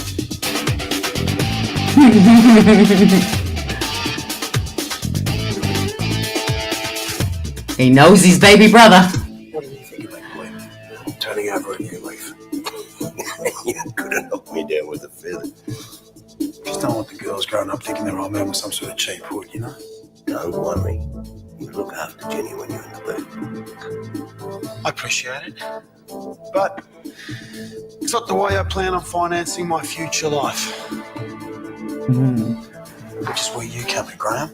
He knows his baby brother. What do you think of that, boy? Turning over a new leaf. You could have knocked me down with a feather. Just don't want the girls growing up thinking their old man was some sort of cheap hood, you know? Don't worry. You look after Jenny when you're in the booth. I appreciate it. But it's not the way I plan on financing my future life. Which is where you come in, Graham.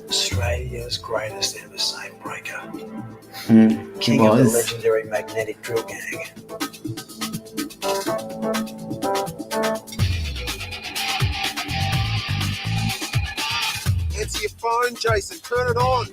Australia's greatest ever safe breaker. King of the legendary magnetic drill gang. Answer your phone, Jason. Turn it on.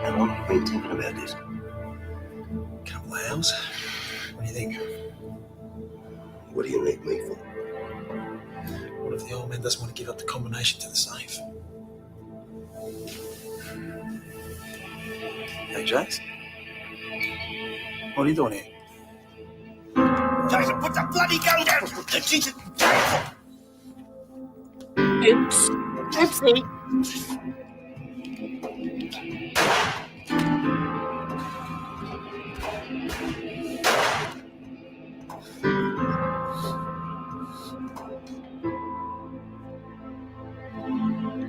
How long have you been thinking about this? Couple of hours. What do you think? What do you need me for? What if the old man doesn't want to give up the combination to the safe? Hey, Jace. What are you doing here? Jason, put the bloody gun down! Jesus! Oops. Oopsie.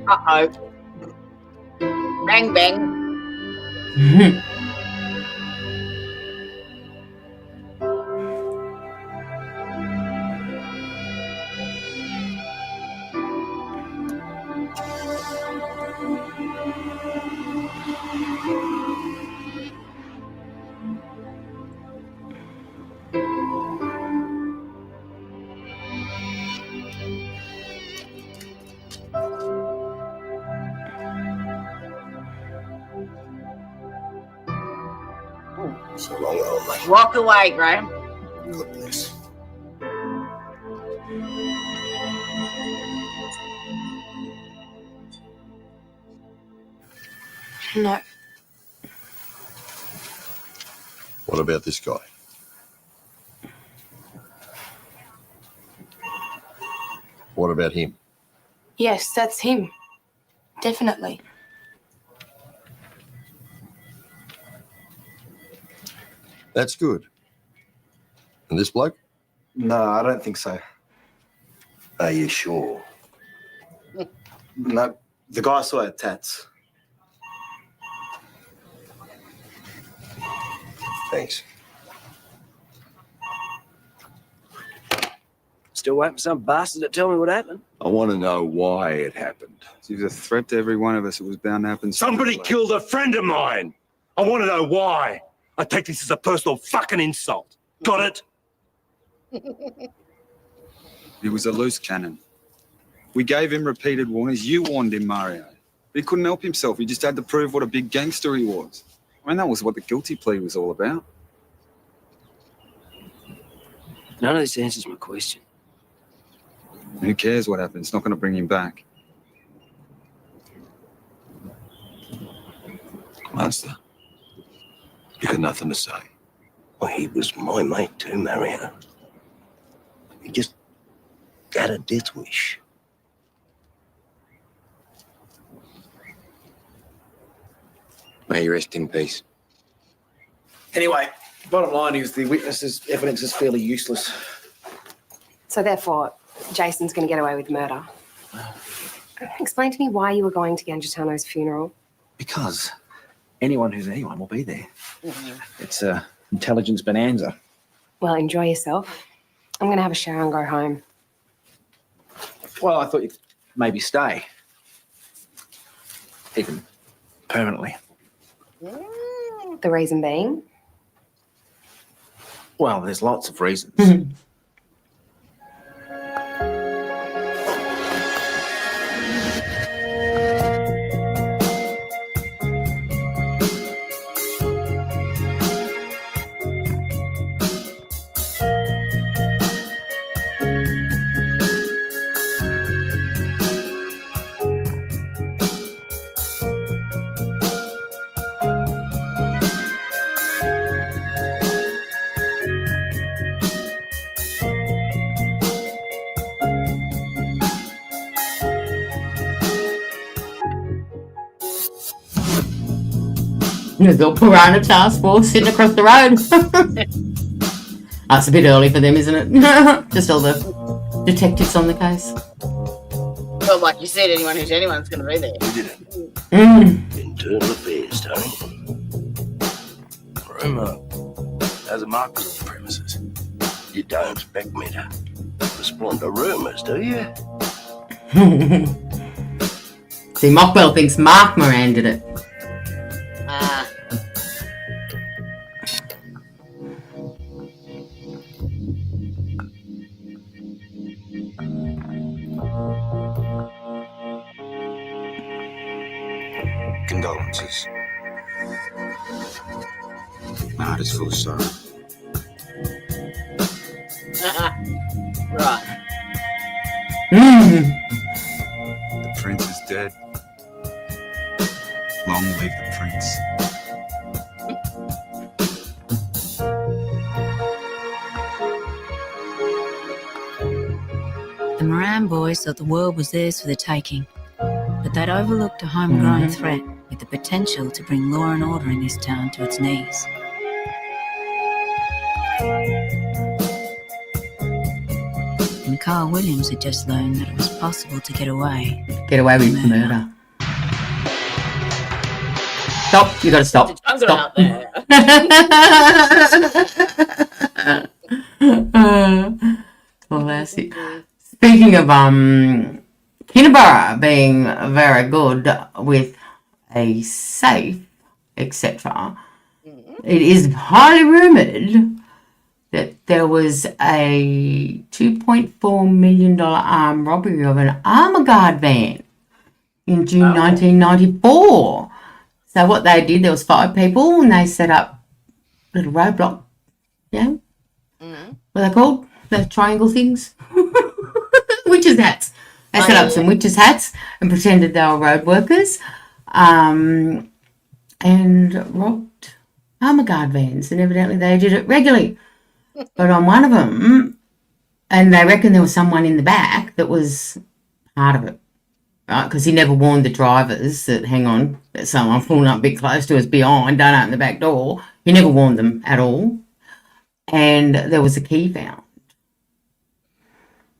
Uh-oh. Bang, bang. So long, old mate. Walk away, Graham. God bless. No. What about this guy? What about him? Yes, that's him. Definitely. That's good. And this bloke? No, I don't think so. Are you sure? No, the guy saw had tats. Thanks. Still waiting for some bastard to tell me what happened. I want to know why it happened. He was a threat to every one of us. It was bound to happen. Somebody killed a friend of mine. I want to know why. I take this as a personal fucking insult. Got it? He was a loose cannon. We gave him repeated warnings. You warned him, Mario. He couldn't help himself. He just had to prove what a big gangster he was. I mean, that was what the guilty plea was all about. None of this answers my question. Who cares what happened? It's not going to bring him back. Master, you got nothing to say. Well, he was my mate too, Mario. He just had a death wish. May you rest in peace. Anyway, bottom line is the witness's evidence is fairly useless. So therefore, Jason's going to get away with murder. Explain to me why you were going to Gangitano's funeral. Because anyone who's anyone will be there. It's a intelligence bonanza. Well, enjoy yourself. I'm going to have a shower and go home. Well, I thought you'd maybe stay. Even permanently. The reason being? Well, there's lots of reasons. There's a piranha task force sitting across the road. That's a bit early for them, isn't it? Just all the detectives on the case. Well, like you said, anyone's going to be there. Internal affairs, Tony. Rumour has a marker on the premises. You don't expect me to respond to rumours, do you? See, Mockwell thinks Mark Moran did it. Condolences. My heart is full of sorrow. Right. The prince is dead. Long live the prince. The Moran boys thought the world was theirs for the taking, but they'd overlooked a homegrown threat with the potential to bring law and order in this town to its knees. And Carl Williams had just learned that it was possible to get away. Get away with murder. Stop, you gotta stop. Stop. Classic. Speaking of Kinniburgh being very good with a safe, etc., it is highly rumoured that there was a $2.4 million armed robbery of an armour guard van in June 1994. So what they did, there was 5 people and they set up a little roadblock. Yeah? What are they called? The triangle things? Witches' hats. They set up some witches' hats and pretended they were road workers and robbed armour guard vans. And evidently they did it regularly. But on one of them, and they reckon there was someone in the back that was part of it, right? Because he never warned the drivers that, hang on, there's someone pulling up a bit close to us behind, don't open the back door. He never warned them at all. And there was a key found,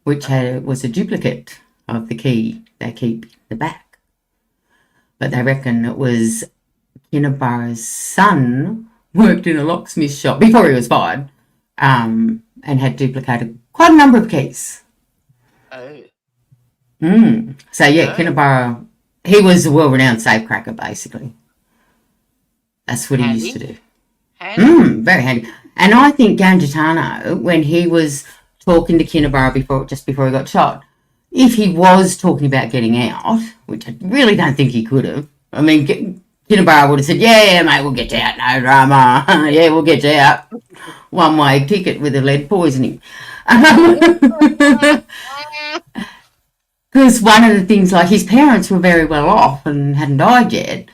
which was a duplicate of the key they keep in the back. But they reckon it was Kinniburgh's son worked in a locksmith shop before he was fired. And had duplicated quite a number of keys. So, yeah, Kinniburgh, he was a well-renowned safecracker, basically. That's what he used to do. Very handy. And I think Gangitano, when he was talking to Kinniburgh just before he got shot, if he was talking about getting out, which I really don't think he could have, I mean, Kinniburgh would have said, yeah, mate, we'll get you out, no drama. Yeah, we'll get you out. One-way ticket with a lead poisoning. Because one of the things, like, his parents were very well off and hadn't died yet.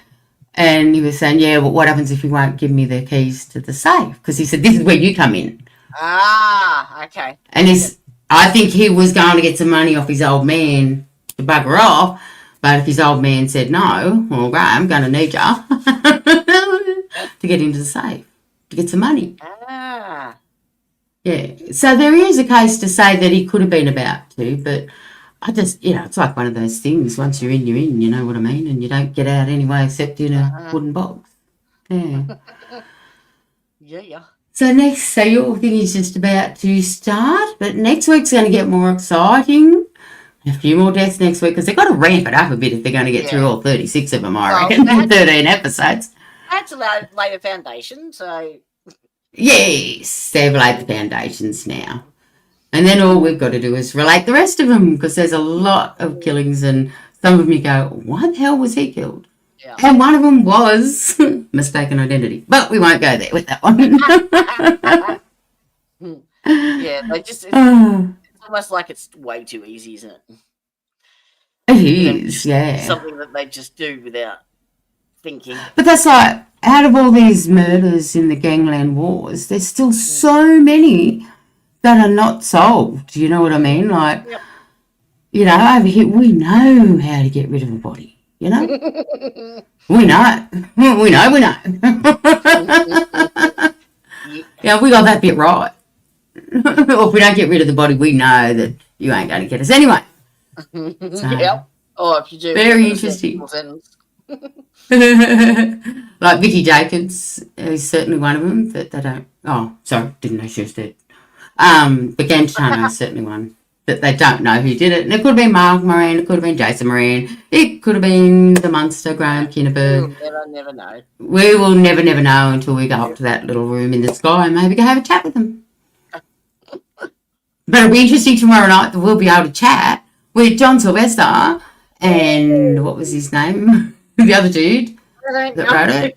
And he was saying, yeah, well, what happens if you won't give me the keys to the safe? Because he said, this is where you come in. Okay. And I think he was going to get some money off his old man to bugger off. But if his old man said no, well, right, I'm going to need you to get into the safe, to get some money. Yeah. So there is a case to say that he could have been about to, but I just, it's like one of those things. Once you're in, you know what I mean? And you don't get out anyway except in a wooden box. Yeah. Yeah. So your thing is just about to start, but next week's going to get more exciting. A few more deaths next week because they've got to ramp it up a bit if they're going to get through all 36 of them, I reckon, in 13 episodes. That's a lay a foundation, so... Yes, they've laid the foundations now. And then all we've got to do is relate the rest of them because there's a lot of killings and some of them you go, why the hell was he killed? Yeah. And one of them was mistaken identity. But we won't go there with that one. Yeah, they just... It's almost like it's way too easy, isn't it? It is, yeah. Something that they just do without thinking. But that's like, out of all these murders in the gangland wars, there's still so many that are not solved. You know what I mean? Like, over here, we know how to get rid of a body. You know? We know. We know. Yeah, we got that bit right. Or if we don't get rid of the body, we know that you ain't going to get us anyway. Yep. Or if you do, Very interesting. Like Vicky Jacobs is certainly one of them that they don't. Oh, sorry, didn't know she was dead. But Gangitano is certainly one that they don't know who did it. And it could have been Mark Moran, it could have been Jason Moran, it could have been the monster Graham Kinneberg. We'll never know. We will never know until we go up to that little room in the sky and maybe go have a chat with them. But it'll be interesting tomorrow night that we'll be able to chat with John Sylvester and what was his name? The other dude that wrote it.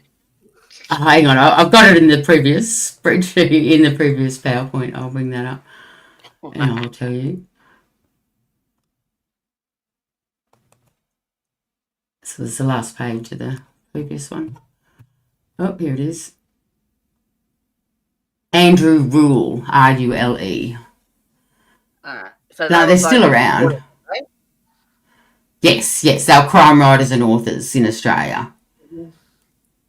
Oh, hang on, I've got it in the previous spreadsheet, in the previous PowerPoint. I'll bring that up and I'll tell you. So it's the last page of the previous one. Oh, here it is. Andrew Rule, R-U-L-E. So No, they're still around. Right? Yes, they're crime writers and authors in Australia. Mm-hmm.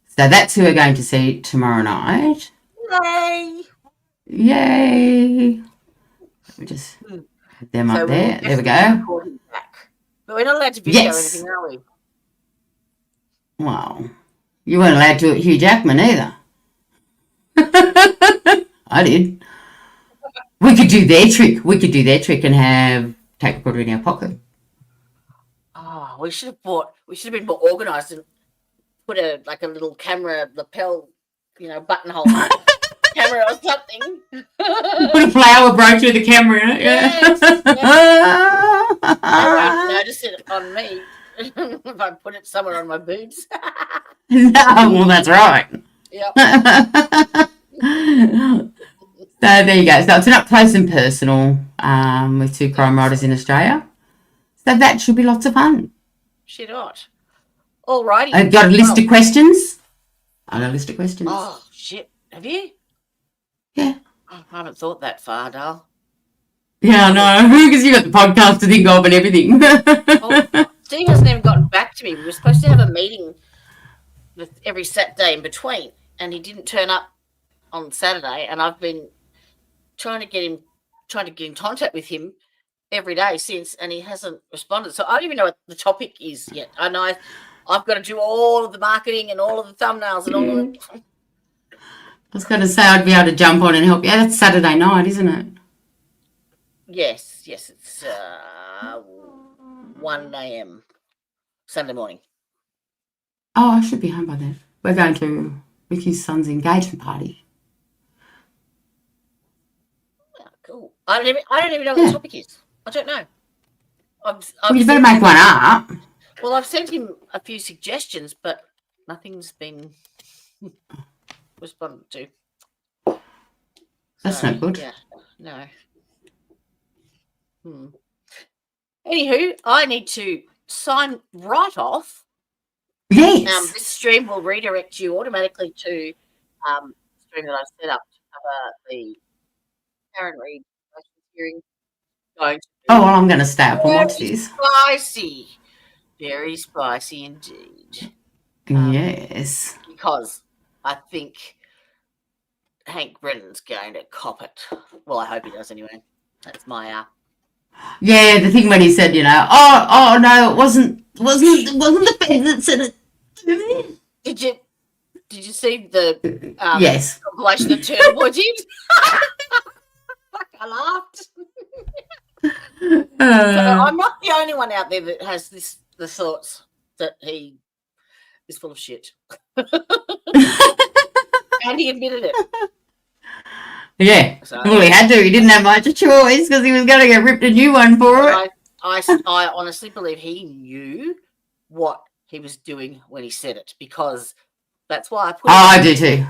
So that's who we're going to see tomorrow night. Yay! We just had them up there. There we go. But we're not allowed to video Yes. anything, are we? Wow. You weren't allowed to at Hugh Jackman either. I did. We could do their trick. And take a quarter in our pocket. Oh, we should have been more organised and put a little camera lapel, buttonhole camera or something. Put a flower brooch with a camera in it. Yes. I won't notice it on me if I put it somewhere on my boobs. No, well, that's right. Yep. So there you go. So it's up close and personal with two crime writers in Australia. So that should be lots of fun. Shit hot. Alrighty. I've got a list of questions. Oh, shit. Have you? Yeah. Oh, I haven't thought that far, Dal. Yeah, I know. Because you got the podcast to think of and everything. Steve hasn't even gotten back to me. We were supposed to have a meeting every Saturday in between, and he didn't turn up on Saturday, and I've been trying to get in contact with him every day since, and he hasn't responded. So I don't even know what the topic is yet. I know I've got to do all of the marketing and all of the thumbnails and all of it. I was going to say I'd be able to jump on and help you. Yeah, that's Saturday night, isn't it? Yes, it's 1 a.m. Sunday morning. Oh, I should be home by then. We're going to Ricky's son's engagement party. Oh, cool. I don't even know what the topic is. I don't know. Well, you better make one up. Well, I've sent him a few suggestions, but nothing's been responded to. That's not good. Yeah, no. Anywho, I need to sign right off. Yes. This stream will redirect you automatically to the stream that I've set up to cover the Karen Reid hearing. Oh, well, I'm going to stay up and watch this. Spicy. Very spicy indeed. Yes. Because I think Hank Brennan's going to cop it. Well, I hope he does anyway. That's my Yeah, the thing when he said, oh no, it wasn't the pen that said it. Did you see the yes compilation of Turtle Boy did? I laughed. So I'm not the only one out there that has the thoughts that he is full of shit. And he admitted it. Yeah. So, well, he had to. He didn't have much choice because he was going to get ripped a new one for it. I honestly believe he knew what he was doing when he said it, because that's why I put I do too.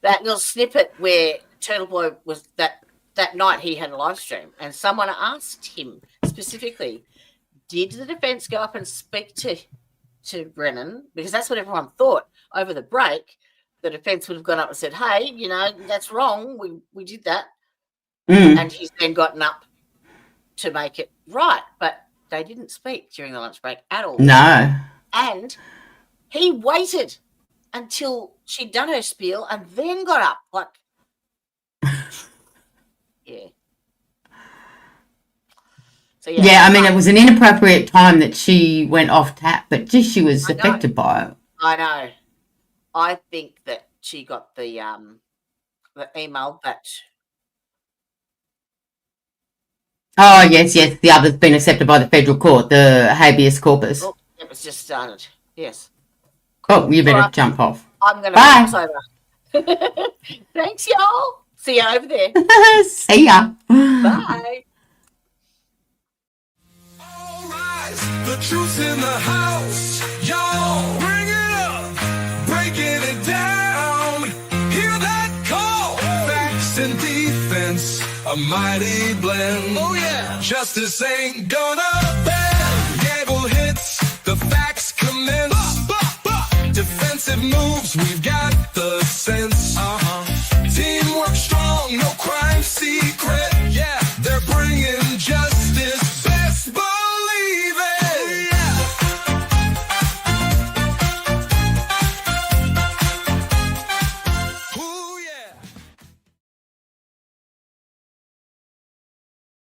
That little snippet where Turtle Boy was that night he had a live stream, and someone asked him specifically, did the defence go up and speak to Brennan? Because that's what everyone thought over the break. The defence would have gone up and said, hey, that's wrong. We did that. And he's then gotten up to make it right. But they didn't speak during the lunch break at all. No. And he waited until she'd done her spiel and then got up. Like, yeah. So, Yeah, I mean, it was an inappropriate time that she went off tap, but just she was affected by it. I know. I think that she got the email that. Oh, yes, the other's been accepted by the federal court, the habeas corpus. Oh, it was just started. Yes. Cool, you better All right. jump off. I'm going to Bye. pass over. Thanks, y'all. See you over there. See ya. Bye. The truth's in the house, y'all. Bring it up, breaking it down. Hear that call? Facts and defense, a mighty blend. Oh yeah, justice ain't gonna bend. Gable hits, the facts commence. Defensive moves, we've got.